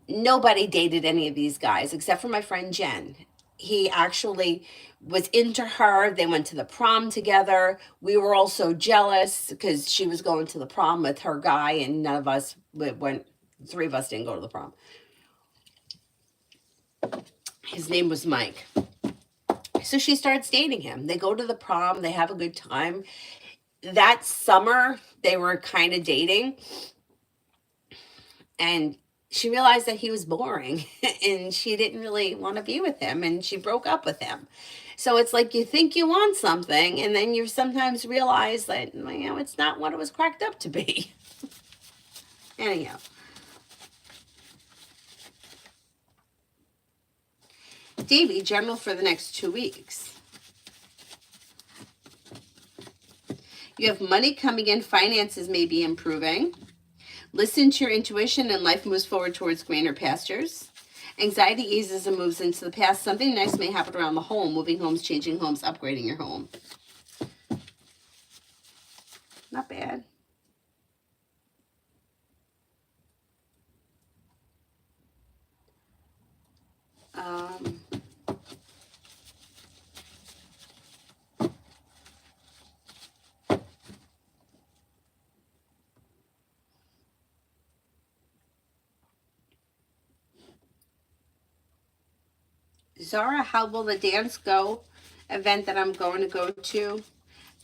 Nobody dated any of these guys except for my friend Jen. He actually was into her. They went to the prom together. We were all so jealous because she was going to the prom with her guy, and none of us went. Three of us didn't go to the prom. His name was Mike. So she starts dating him. They go to the prom. They have a good time. That summer, they were kind of dating. And she realized that he was boring and she didn't really want to be with him, and she broke up with him. So it's like you think you want something and then you sometimes realize that, it's not what it was cracked up to be. Anyhow. Davy, general for the next 2 weeks. You have money coming in, finances may be improving. Listen to your intuition and life moves forward towards greener pastures. Anxiety eases and moves into the past. Something nice may happen around the home, moving homes, changing homes, upgrading your home. Not bad. Um, Zara, how will the dance go event that I'm going to go to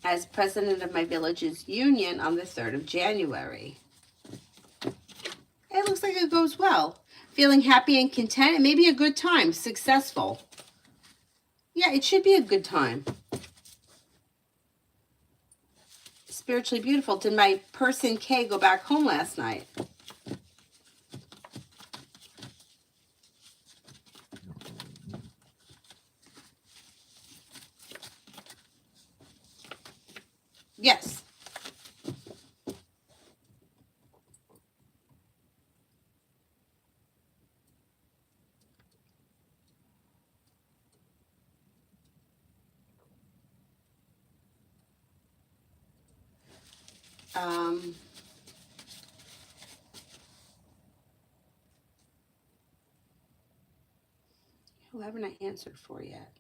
as president of my village's union on the 3rd of January? It looks like it goes well. Feeling happy and content. It may be a good time. Successful. Yeah, it should be a good time. Spiritually beautiful. Did my person K go back home last night? Yes. Who haven't I answered for yet?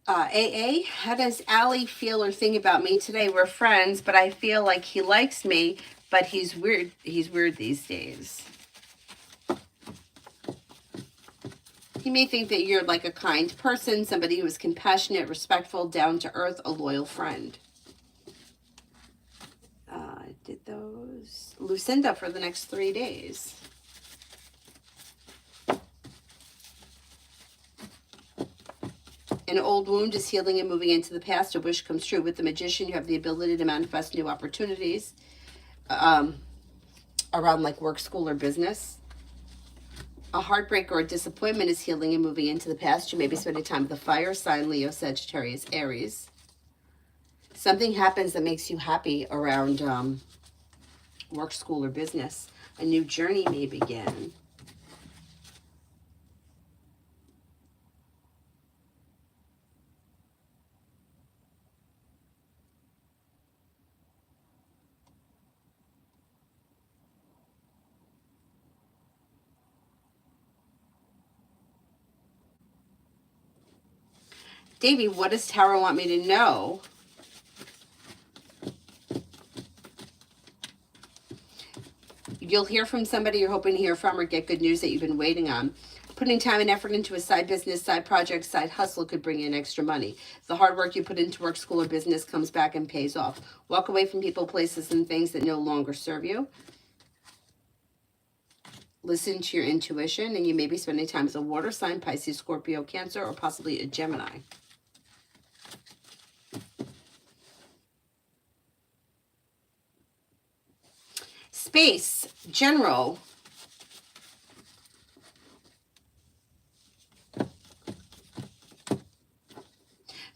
AA, how does Allie feel or think about me today? We're friends, but I feel like he likes me, but he's weird. He's weird these days. He may think that you're like a kind person, somebody who is compassionate, respectful, down to earth, a loyal friend. I did those. Lucinda for the next 3 days. An old wound is healing and moving into the past. A wish comes true. With the Magician, you have the ability to manifest new opportunities around like work, school, or business. A heartbreak or a disappointment is healing and moving into the past. You may be spending time with the fire sign, Leo, Sagittarius, Aries. Something happens that makes you happy around work, school, or business. A new journey may begin. Davey, what does Tarot want me to know? You'll hear from somebody you're hoping to hear from or get good news that you've been waiting on. Putting time and effort into a side business, side project, side hustle could bring in extra money. The hard work you put into work, school, or business comes back and pays off. Walk away from people, places, and things that no longer serve you. Listen to your intuition, and you may be spending time with a water sign, Pisces, Scorpio, Cancer, or possibly a Gemini. Space, general.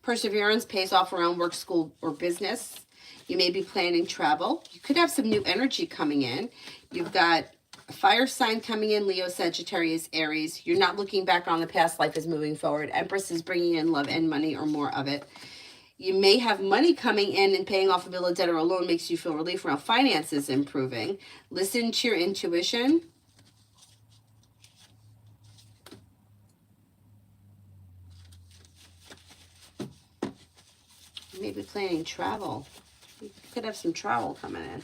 Perseverance pays off around work, school, or business. You may be planning travel. You could have some new energy coming in. You've got a fire sign coming in, Leo, Sagittarius, Aries. You're not looking back on the past. Life is moving forward. Empress is bringing in love and money or more of it. You may have money coming in and paying off a bill of debt or a loan makes you feel relief around finances improving. Listen to your intuition. You may be planning travel. You could have some travel coming in.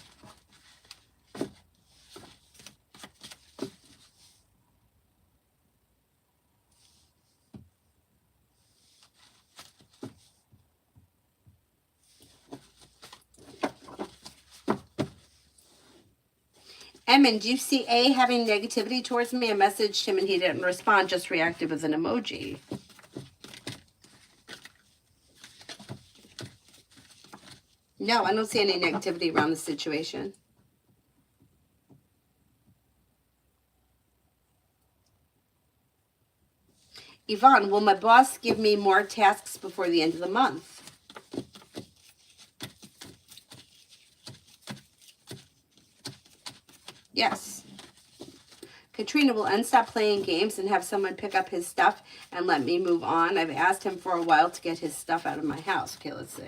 Emin, do you see A having negativity towards me? I messaged him and he didn't respond, just reacted with an emoji. No, I don't see any negativity around the situation. Yvonne, will my boss give me more tasks before the end of the month? Yes. Katrina, will N stop playing games and have someone pick up his stuff and let me move on? I've asked him for a while to get his stuff out of my house. Okay, let's see.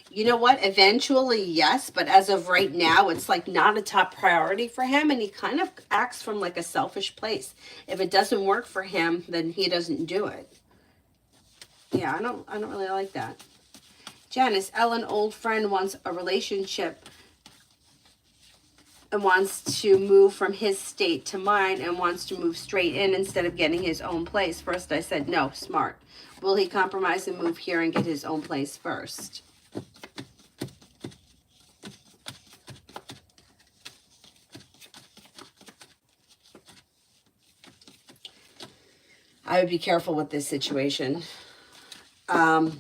You know what? Eventually, yes, but as of right now, it's like not a top priority for him, and he kind of acts from like a selfish place. If it doesn't work for him, then he doesn't do it. Yeah, I don't really like that. Janice, Ellen, old friend, wants a relationship and wants to move from his state to mine and wants to move straight in instead of getting his own place. First, I said, no, smart. Will he compromise and move here and get his own place first? I would be careful with this situation. What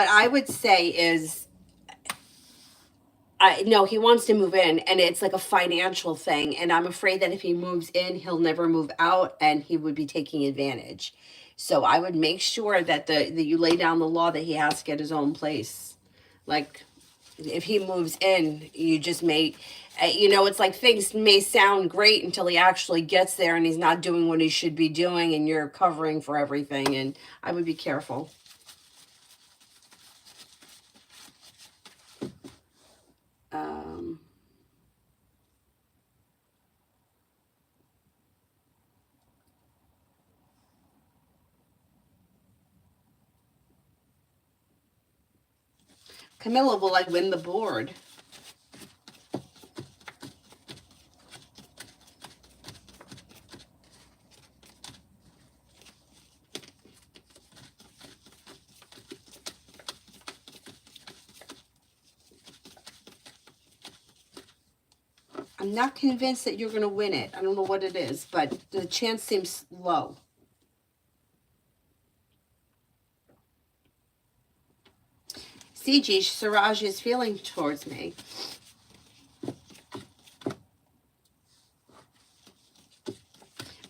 I would say is, no, he wants to move in, and it's like a financial thing. And I'm afraid that if he moves in, he'll never move out, and he would be taking advantage. So I would make sure that that you lay down the law that he has to get his own place. Like, if he moves in, you just may, it's like things may sound great until he actually gets there and he's not doing what he should be doing, and you're covering for everything. And I would be careful. Camilla, will I win the board? I'm not convinced that you're going to win it. I don't know what it is, but the chance seems low. CG, Siraj is feeling towards me.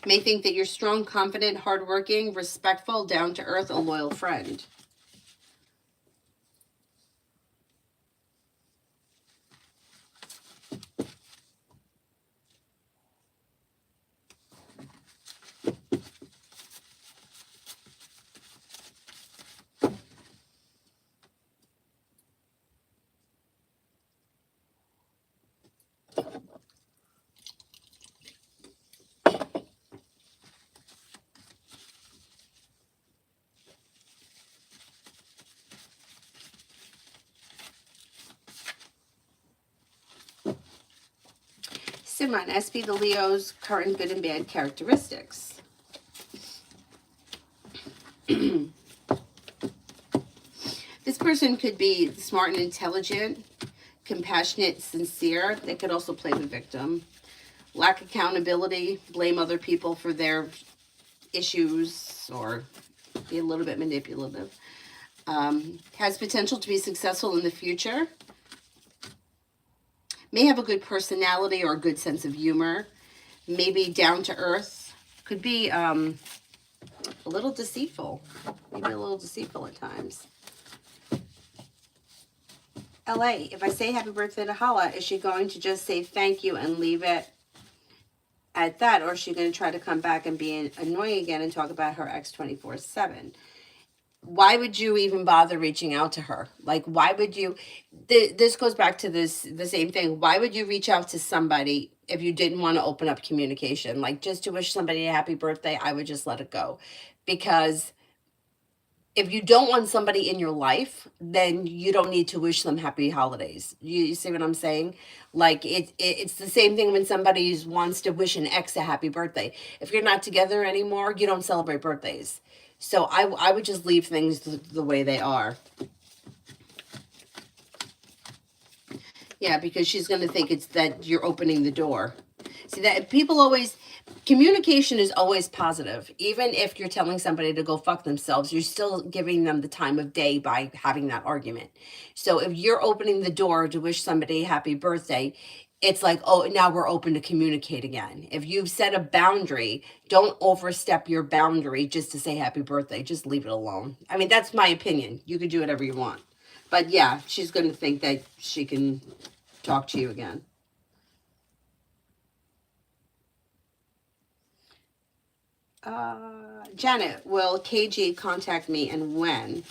May think that you're strong, confident, hardworking, respectful, down to earth, a loyal friend. question on SP the Leo's current good and bad characteristics. This person could be smart and intelligent, compassionate, sincere. They could also play the victim. Lack accountability, blame other people for their issues, or be a little bit manipulative. Has potential to be successful in the future. May have a good personality or a good sense of humor. Maybe down to earth. Could be a little deceitful. Maybe a little deceitful at times. LA, if I say happy birthday to Hala, is she going to just say thank you and leave it at that? Or is she going to try to come back and be annoying again and talk about her ex 24/7? Why would you even bother reaching out to her? Like, why would you, this goes back to the same thing. Why would you reach out to somebody if you didn't want to open up communication? Like, just to wish somebody a happy birthday, I would just let it go. Because if you don't want somebody in your life, then you don't need to wish them happy holidays. You see what I'm saying? Like, it's the same thing when somebody wants to wish an ex a happy birthday. If you're not together anymore, you don't celebrate birthdays. So I would just leave things the way they are. Yeah, because she's going to think it's that you're opening the door. See, that people always, communication is always positive. Even if you're telling somebody to go fuck themselves, you're still giving them the time of day by having that argument. So if you're opening the door to wish somebody happy birthday, it's like, oh, now we're open to communicate again. If you've set a boundary, don't overstep your boundary just to say happy birthday. Just leave it alone. I mean, that's my opinion. You could do whatever you want. But yeah, she's going to think that she can talk to you again. Janet, will KG contact me and when?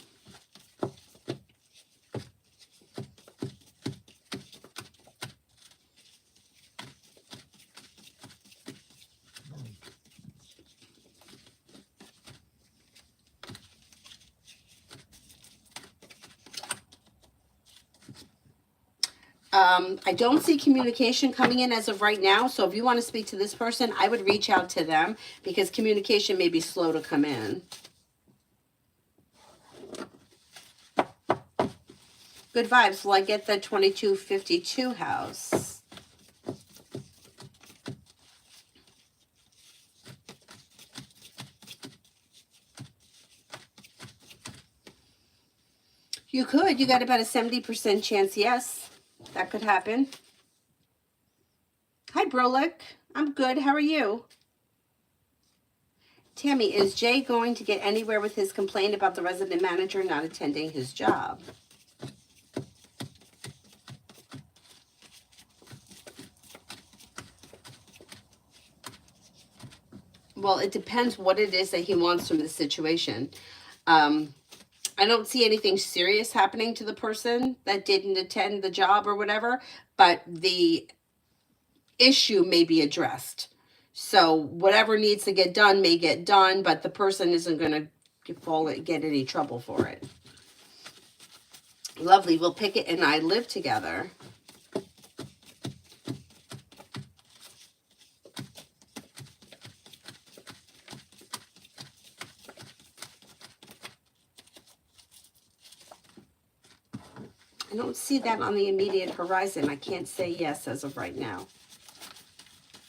I don't see communication coming in as of right now. So if you want to speak to this person, I would reach out to them because communication may be slow to come in. Good vibes. Will I get the 2252 house? You could. You got about a 70% chance, yes. That could happen. Hi, Brolick. I'm good. How are you? Tammy, is Jay going to get anywhere with his complaint about the resident manager not attending his job? Well, it depends what it is that he wants from the situation. I don't see anything serious happening to the person that didn't attend the job or whatever, but the issue may be addressed. So whatever needs to get done may get done, but the person isn't going to get any trouble for it. Lovely. Will Pickett and I live together? I don't see that on the immediate horizon. I can't say yes as of right now.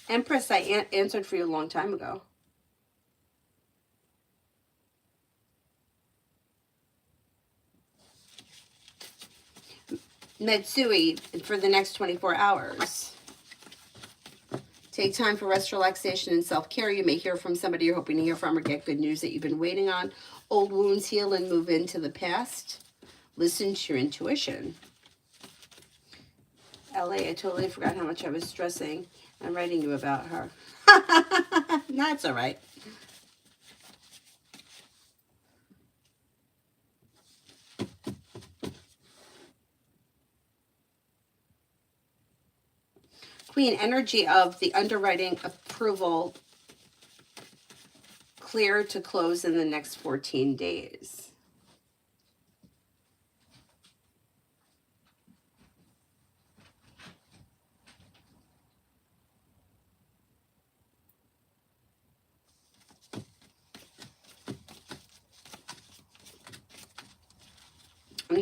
Empress, I answered for you a long time ago. Metsui, for the next 24 hours. Take time for rest, relaxation, and self-care. You may hear from somebody you're hoping to hear from or get good news that you've been waiting on. Old wounds heal and move into the past. Listen to your intuition. LA, I totally forgot how much I was stressing and writing you about her. That's all right. Queen, energy of the underwriting approval clear to close in the next 14 days.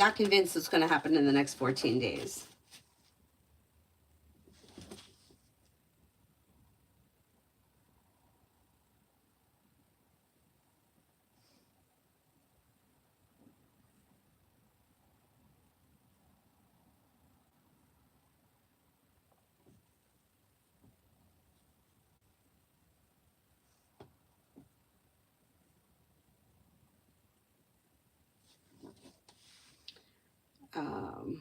not convinced it's going to happen in the next 14 days. Um,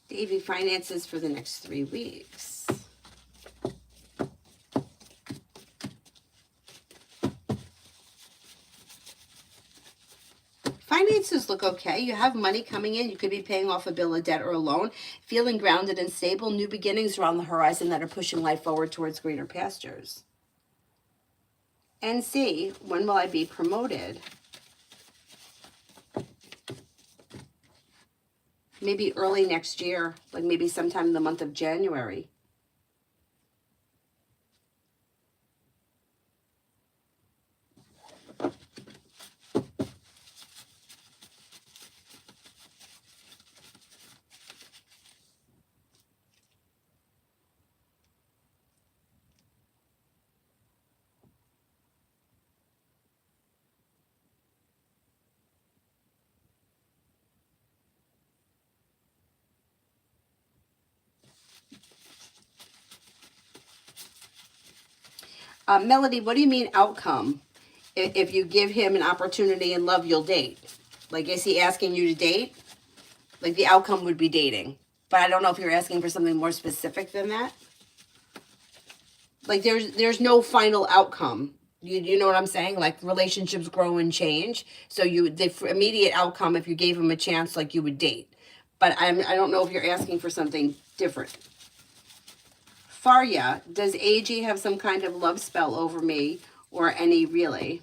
Davy, finances for the next 3 weeks. Finances look okay. You have money coming in. You could be paying off a bill of debt or a loan. Feeling grounded and stable. New beginnings are on the horizon that are pushing life forward towards greener pastures. And C, when will I be promoted? Maybe early next year, like maybe sometime in the month of January. Melody, what do you mean outcome? If you give him an opportunity in love, you'll date. Like, is he asking you to date? Like, the outcome would be dating. But I don't know if you're asking for something more specific than that. Like, there's no final outcome. You know what I'm saying? Like, relationships grow and change. So the immediate outcome, if you gave him a chance, like, you would date. But I don't know if you're asking for something different. Farya, does AG have some kind of love spell over me or any really?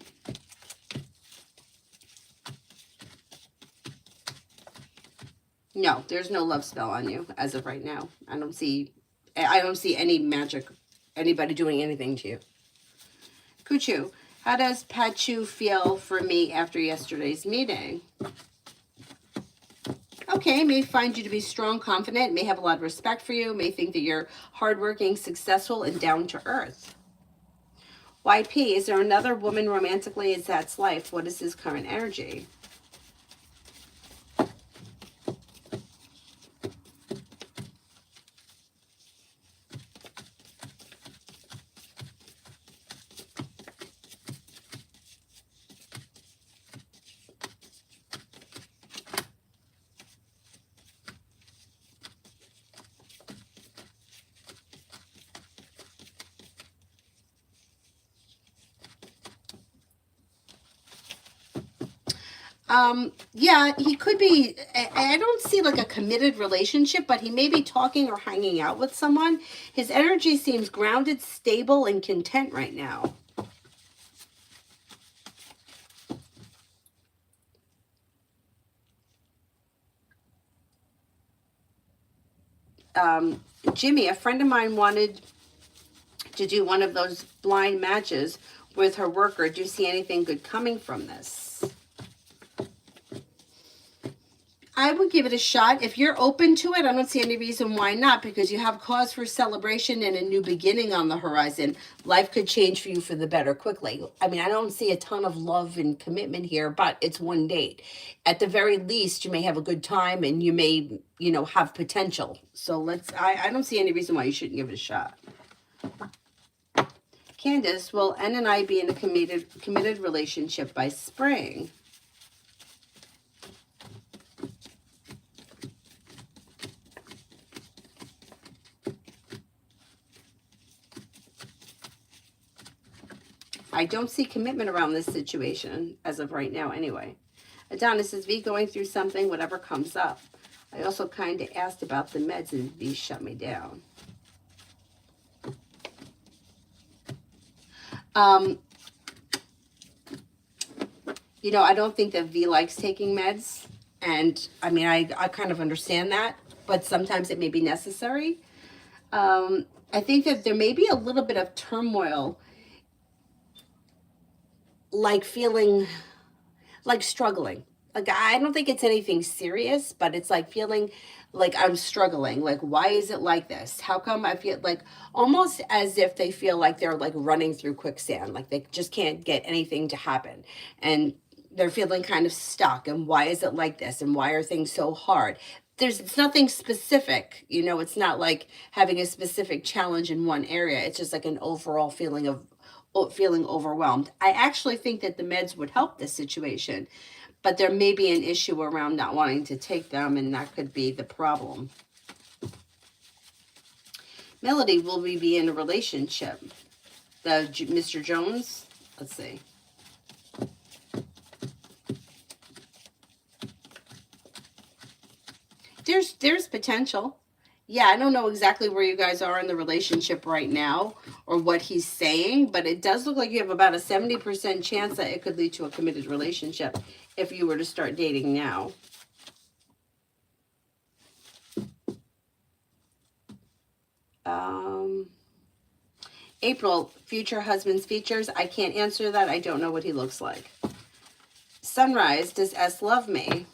No, there's no love spell on you as of right now. I don't see any magic, anybody doing anything to you. Kuchu, how does Pachu feel for me after yesterday's meeting? Okay, may find you to be strong, confident, may have a lot of respect for you, may think that you're hardworking, successful, and down to earth. YP, is there another woman romantically in Zat's life? What is his current energy? Yeah, he could be, I don't see like a committed relationship, but he may be talking or hanging out with someone. His energy seems grounded, stable, and content right now. Jimmy, a friend of mine wanted to do one of those blind matches with her worker. Do you see anything good coming from this? I would give it a shot. If you're open to it, I don't see any reason why not, because you have cause for celebration and a new beginning on the horizon. Life could change for you for the better quickly. I mean, I don't see a ton of love and commitment here, but it's one date. At the very least, you may have a good time and you may, have potential. So I don't see any reason why you shouldn't give it a shot. Candace, will N and I be in a committed relationship by spring? I don't see commitment around this situation as of right now anyway. Adonis says, V going through something, whatever comes up. I also kind of asked about the meds and V shut me down. You know, I don't think that V likes taking meds. And I mean, I kind of understand that, but sometimes it may be necessary. I think that there may be a little bit of turmoil, like feeling like struggling. Like, I don't think it's anything serious, but it's like feeling like I'm struggling. Like, why is it like this? How come I feel like almost as if they feel like they're like running through quicksand, like they just can't get anything to happen. And they're feeling kind of stuck. And why is it like this? And why are things so hard? It's nothing specific, you know, it's not like having a specific challenge in one area. It's just like an overall feeling of feeling overwhelmed. I actually think that the meds would help this situation, but there may be an issue around not wanting to take them, and that could be the problem. Melody, will we be in a relationship? Mr. Jones? Let's see. There's potential. Yeah, I don't know exactly where you guys are in the relationship right now or what he's saying, but it does look like you have about a 70% chance that it could lead to a committed relationship if you were to start dating now. April, future husband's features. I can't answer that. I don't know what he looks like. Sunrise, does S love me?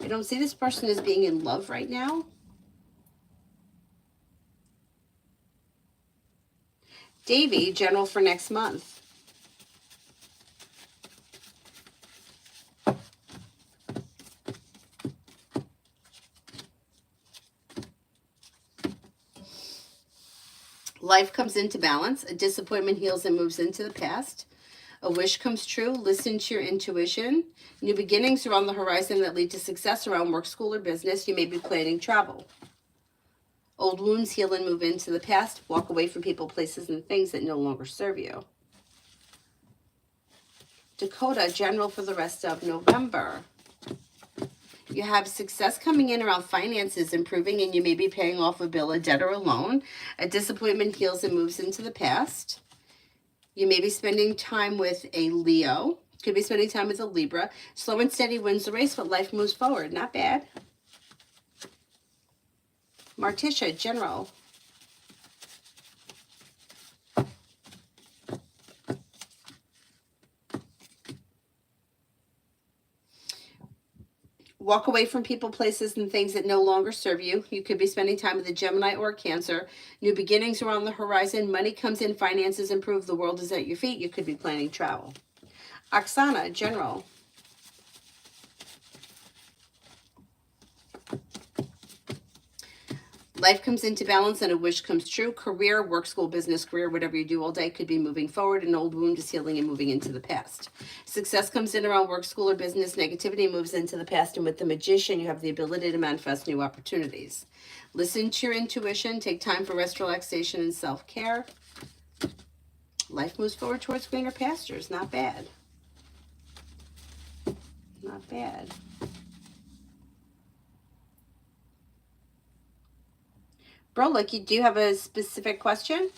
I don't see this person as being in love right now. Davy, general for next month. Life comes into balance. A disappointment heals and moves into the past. A wish comes true. Listen to your intuition. New beginnings are on the horizon that lead to success around work, school, or business. You may be planning travel. Old wounds heal and move into the past. Walk away from people, places, and things that no longer serve you. Dakota, general for the rest of November. You have success coming in around finances improving, and you may be paying off a bill, a debt, or a loan. A disappointment heals and moves into the past. You may be spending time with a Leo. Could be spending time with a Libra. Slow and steady wins the race, but life moves forward. Not bad. Marticia, general. Walk away from people, places, and things that no longer serve you. You could be spending time with a Gemini or a Cancer. New beginnings are on the horizon. Money comes in, finances improve, the world is at your feet. You could be planning travel. Oksana, general. Life comes into balance and a wish comes true. Career, work, school, business, career, whatever you do all day could be moving forward. An old wound is healing and moving into the past. Success comes in around work, school, or business. Negativity moves into the past. And with the Magician, you have the ability to manifest new opportunities. Listen to your intuition. Take time for rest, relaxation, and self-care. Life moves forward towards greener pastures. Not bad. Not bad. Bro, look, do you have a specific question?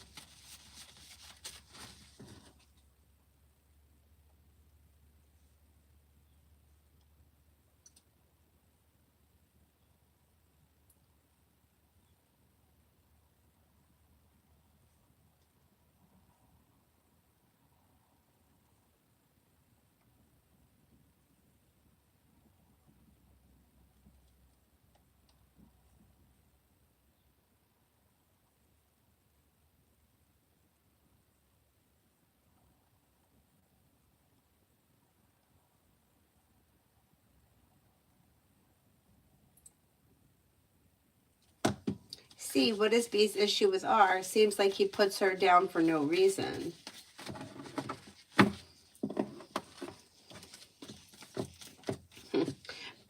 C, what is B's issue with R? Seems like he puts her down for no reason.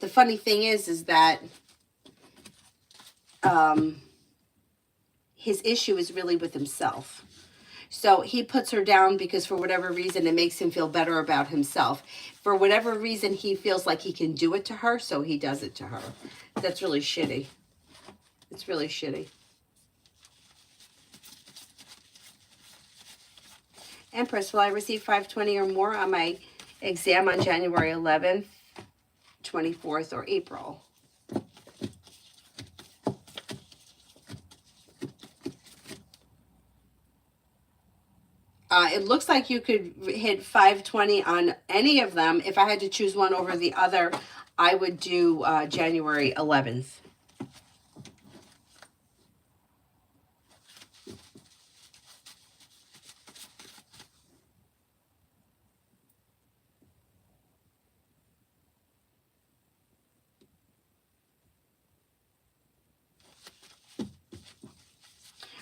The funny thing is that his issue is really with himself. So he puts her down because for whatever reason it makes him feel better about himself. For whatever reason he feels like he can do it to her, so he does it to her. That's really shitty. It's really shitty. Empress, will I receive 520 or more on my exam on January 11th, 24th, or April? It looks like you could hit 520 on any of them. If I had to choose one over the other, I would do January 11th.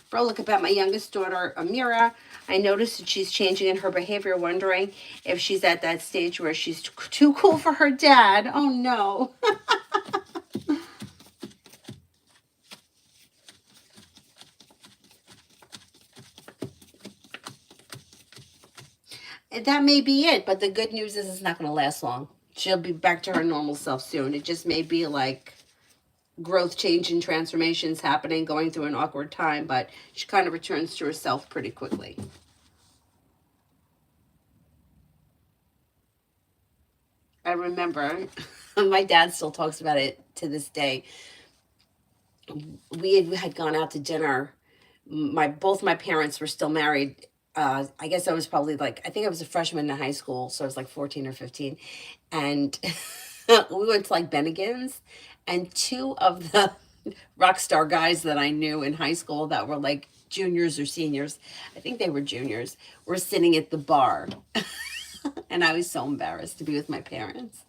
Bro, look about my youngest daughter, Amira. I noticed that she's changing in her behavior, wondering if she's at that stage where she's too cool for her dad. Oh, no. That may be it, but the good news is it's not going to last long. She'll be back to her normal self soon. It just may be like growth, change, and transformations happening, going through an awkward time, but she kind of returns to herself pretty quickly. I remember my dad still talks about it to this day. We had gone out to dinner. Both my parents were still married. I guess I was probably like, I think I was a freshman in high school, so I was like 14 or 15. And we went to like Bennigan's, and two of the rock star guys that I knew in high school that were like juniors or seniors, I think they were juniors, were sitting at the bar. And I was so embarrassed to be with my parents.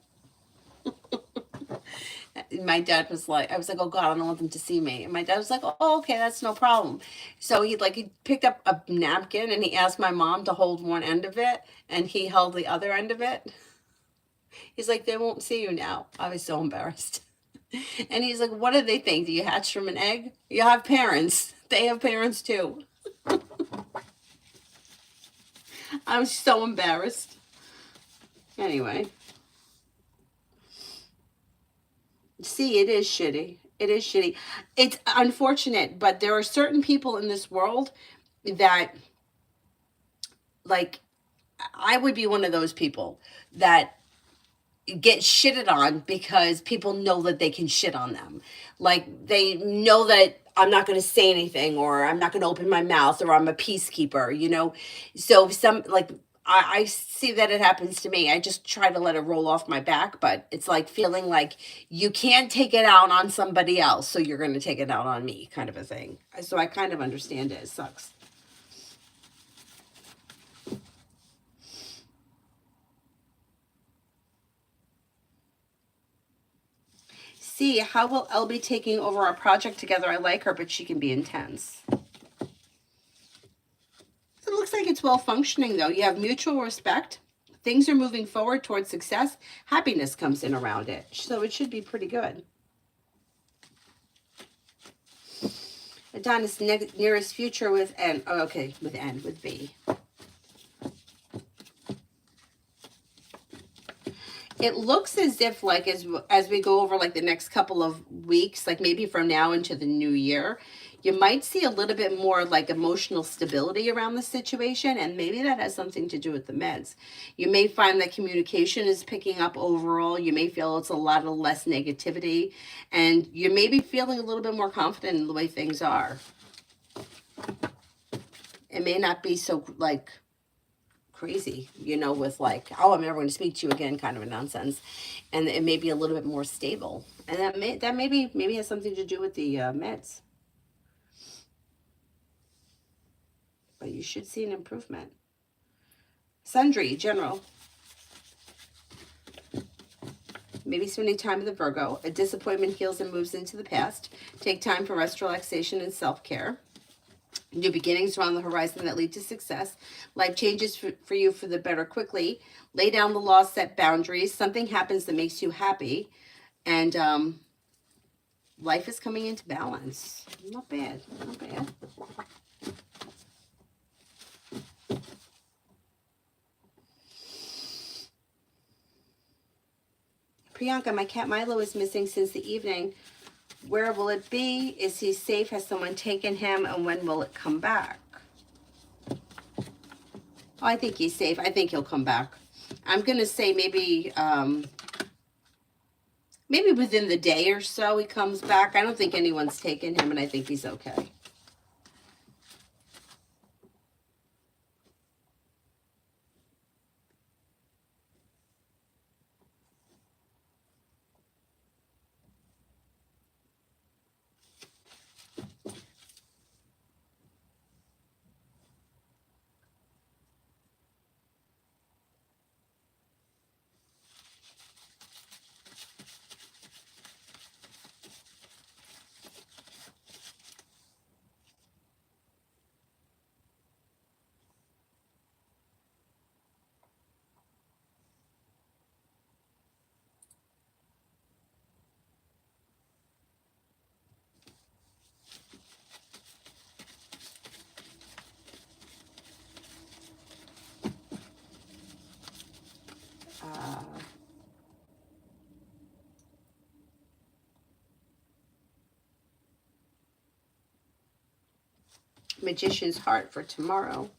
My dad was like, I was like, oh God, I don't want them to see me. And my dad was like, oh, okay, that's no problem. So he picked up a napkin and he asked my mom to hold one end of it and he held the other end of it. He's like, they won't see you now. I was so embarrassed. And he's like, what do they think? Do you hatch from an egg? You have parents. They have parents too. I was so embarrassed. Anyway. See, it is shitty. It is shitty. It's unfortunate, but there are certain people in this world that, like, I would be one of those people that get shitted on because people know that they can shit on them. Like, they know that I'm not going to say anything, or I'm not going to open my mouth, or I'm a peacekeeper, you know? So I see that it happens to me. I just try to let it roll off my back, but it's like feeling like you can't take it out on somebody else, so you're going to take it out on me, kind of a thing. So I kind of understand it. It sucks. See, how will Elle be taking over our project together? I like her, but she can be intense. It looks like it's well functioning, though. You have mutual respect. Things are moving forward towards success. Happiness comes in around it. So it should be pretty good. Adonis, nearest future with N. Oh, okay, with N, with B. It looks as if, like, as we go over, like, the next couple of weeks, like, maybe from now into the new year, you might see a little bit more, like, emotional stability around the situation, and maybe that has something to do with the meds. You may find that communication is picking up overall. You may feel it's a lot of less negativity, and you may be feeling a little bit more confident in the way things are. It may not be so, like, crazy, you know, with like, oh, I'm never going to speak to you again kind of a nonsense, and it may be a little bit more stable, and that maybe has something to do with the meds, but you should see an improvement. Sundry, general, maybe spending time with the Virgo. A disappointment heals and moves into the past. Take time for rest, relaxation, and self-care. New beginnings are on the horizon that lead to success. Life changes for you for the better quickly. Lay down the law, set boundaries. Something happens that makes you happy. And life is coming into balance. Not bad. Not bad. Priyanka, my cat Milo is missing since the evening. Where will it be? Is he safe? Has someone taken him? And when will it come back? Oh, I think he's safe. I think he'll come back. I'm going to say maybe maybe within the day or so he comes back. I don't think anyone's taken him, and I think he's okay. Magician's heart for tomorrow.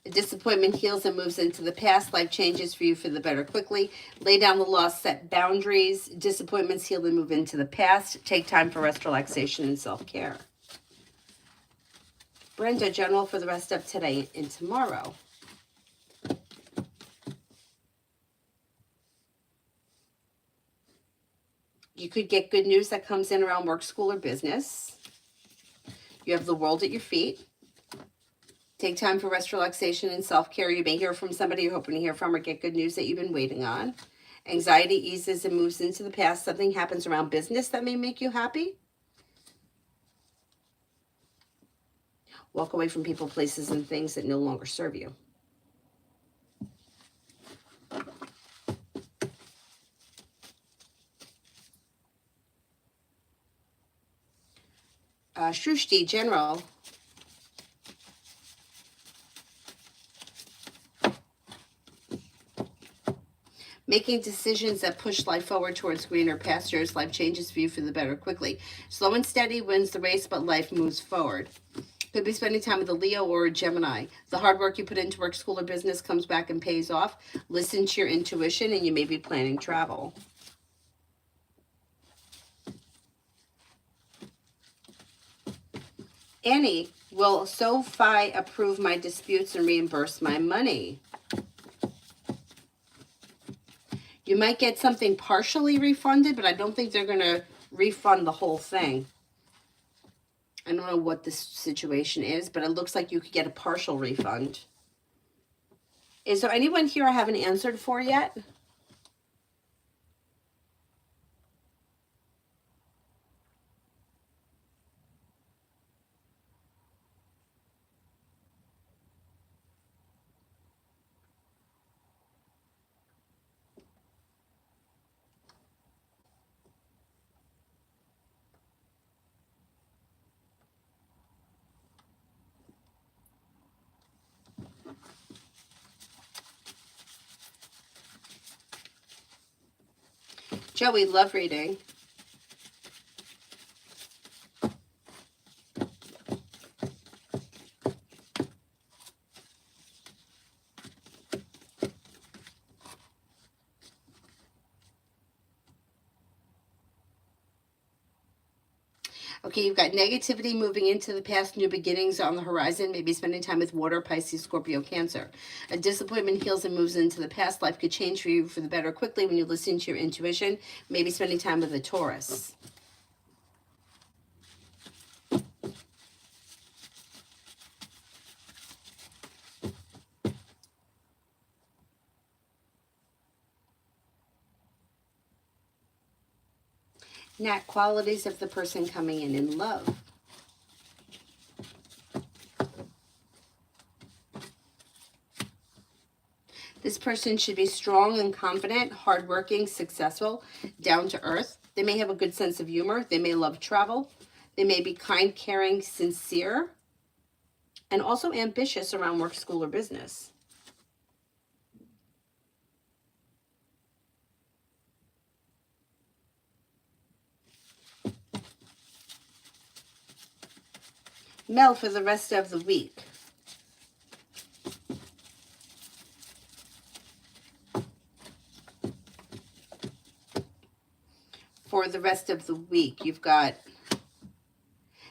A disappointment heals and moves into the past. Life changes for you for the better quickly. Lay down the loss, set boundaries. Disappointments heal and move into the past. Take time for rest, relaxation, and self-care. Brenda, general for the rest of today and tomorrow. You could get good news that comes in around work, school, or business. You have the world at your feet. Take time for rest, relaxation, and self-care. You may hear from somebody you're hoping to hear from or get good news that you've been waiting on. Anxiety eases and moves into the past. Something happens around business that may make you happy. Walk away from people, places, and things that no longer serve you. Shrushti, general. Making decisions that push life forward towards greener pastures. Life changes for you for the better quickly. Slow and steady wins the race, but life moves forward. Could be spending time with a Leo or a Gemini. The hard work you put into work, school, or business comes back and pays off. Listen to your intuition, and you may be planning travel. Annie, will SoFi approve my disputes and reimburse my money? You might get something partially refunded, but I don't think they're going to refund the whole thing. I don't know what this situation is, but it looks like you could get a partial refund. Is there anyone here I haven't answered for yet? Joey, love reading. Okay, you've got negativity moving into the past, new beginnings on the horizon, maybe spending time with water, Pisces, Scorpio, Cancer. A disappointment heals and moves into the past. Life could change for you for the better quickly when you listen to your intuition, maybe spending time with a Taurus. Nat, qualities of the person coming in love. This person should be strong and confident, hardworking, successful, down to earth. They may have a good sense of humor. They may love travel. They may be kind, caring, sincere, and also ambitious around work, school, or business. Mel, for the rest of the week. For the rest of the week, you've got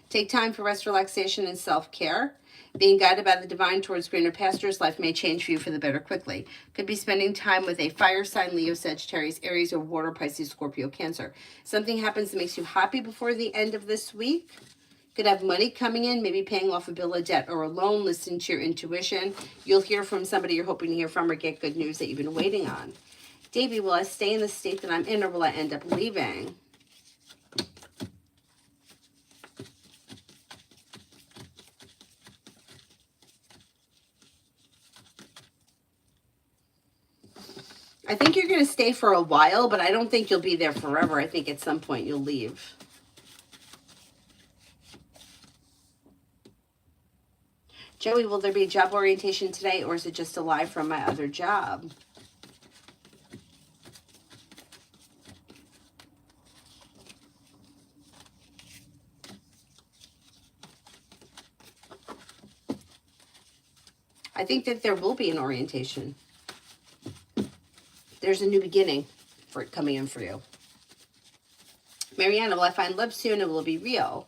take time for rest, relaxation, and self-care. Being guided by the divine towards greener pastures, life may change for you for the better quickly. Could be spending time with a fire sign, Leo, Sagittarius, Aries, or Water, Pisces, Scorpio, Cancer. Something happens that makes you happy before the end of this week. Could have money coming in, maybe paying off a bill of debt or a loan. Listen to your intuition. You'll hear from somebody you're hoping to hear from or get good news that you've been waiting on. Davey, will I stay in the state that I'm in or will I end up leaving? I think you're going to stay for a while, but I don't think you'll be there forever. I think at some point you'll leave. Joey, will there be a job orientation today, or is it just a lie from my other job? I think that there will be an orientation. There's a new beginning for it coming in for you. Mariana, will I find love soon and will it be real?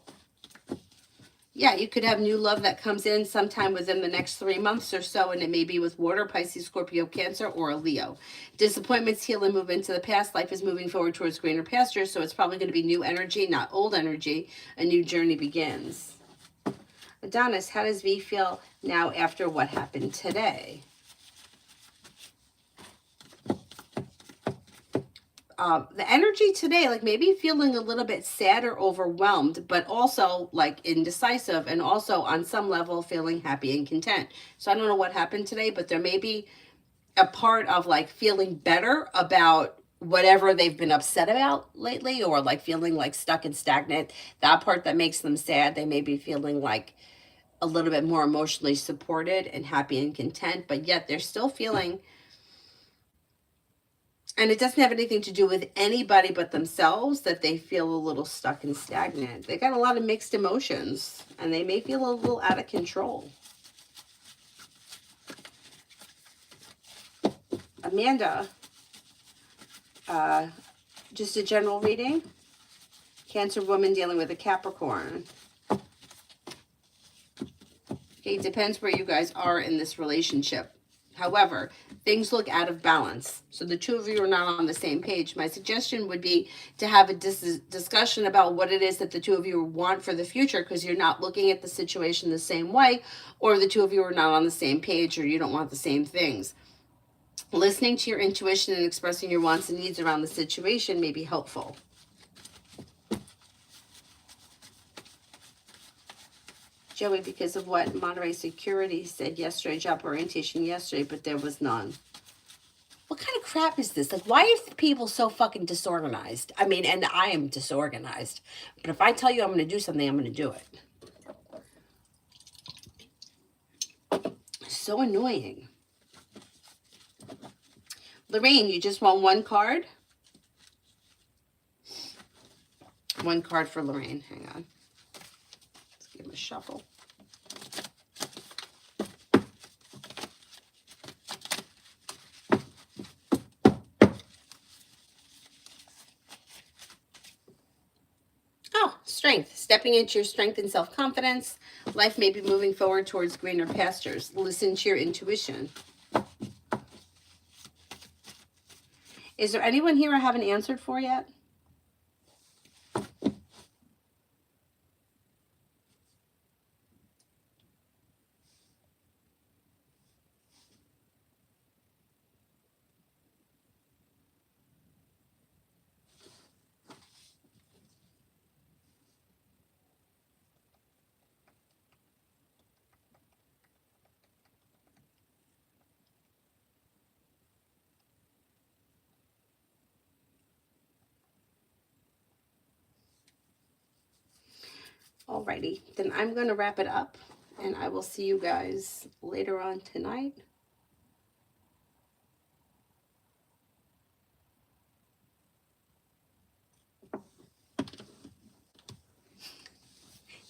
Yeah, you could have new love that comes in sometime within the next 3 months or so, and it may be with Water, Pisces, Scorpio, Cancer, or a Leo. Disappointments heal and move into the past. Life is moving forward towards greener pastures, so it's probably going to be new energy, not old energy. A new journey begins. Adonis, how does V feel now after what happened today? The energy today, like maybe feeling a little bit sad or overwhelmed, but also like indecisive, and also on some level feeling happy and content. So I don't know what happened today, but there may be a part of like feeling better about whatever they've been upset about lately, or like feeling like stuck and stagnant. That part that makes them sad, they may be feeling like a little bit more emotionally supported and happy and content, but yet they're still feeling. And it doesn't have anything to do with anybody but themselves that they feel a little stuck and stagnant. They got a lot of mixed emotions and they may feel a little out of control. Amanda, just a general reading. Cancer woman dealing with a Capricorn. Okay, it depends where you guys are in this relationship. However, things look out of balance. So the two of you are not on the same page. My suggestion would be to have a discussion about what it is that the two of you want for the future, because you're not looking at the situation the same way, or the two of you are not on the same page, or you don't want the same things. Listening to your intuition and expressing your wants and needs around the situation may be helpful. Joey, because of what Monterey Security said yesterday, job orientation yesterday, but there was none. What kind of crap is this? Like, why are people so fucking disorganized? I mean, and I am disorganized. But if I tell you I'm going to do something, I'm going to do it. So annoying. Lorraine, you just want one card? One card for Lorraine. Hang on. Let's give him a shuffle. Oh, strength. Stepping into your strength and self-confidence. Life may be moving forward towards greener pastures. Listen to your intuition. Is there anyone here I haven't answered for yet? Alrighty, then I'm going to wrap it up, and I will see you guys later on tonight.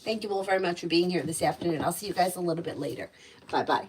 Thank you all very much for being here this afternoon. I'll see you guys a little bit later. Bye-bye.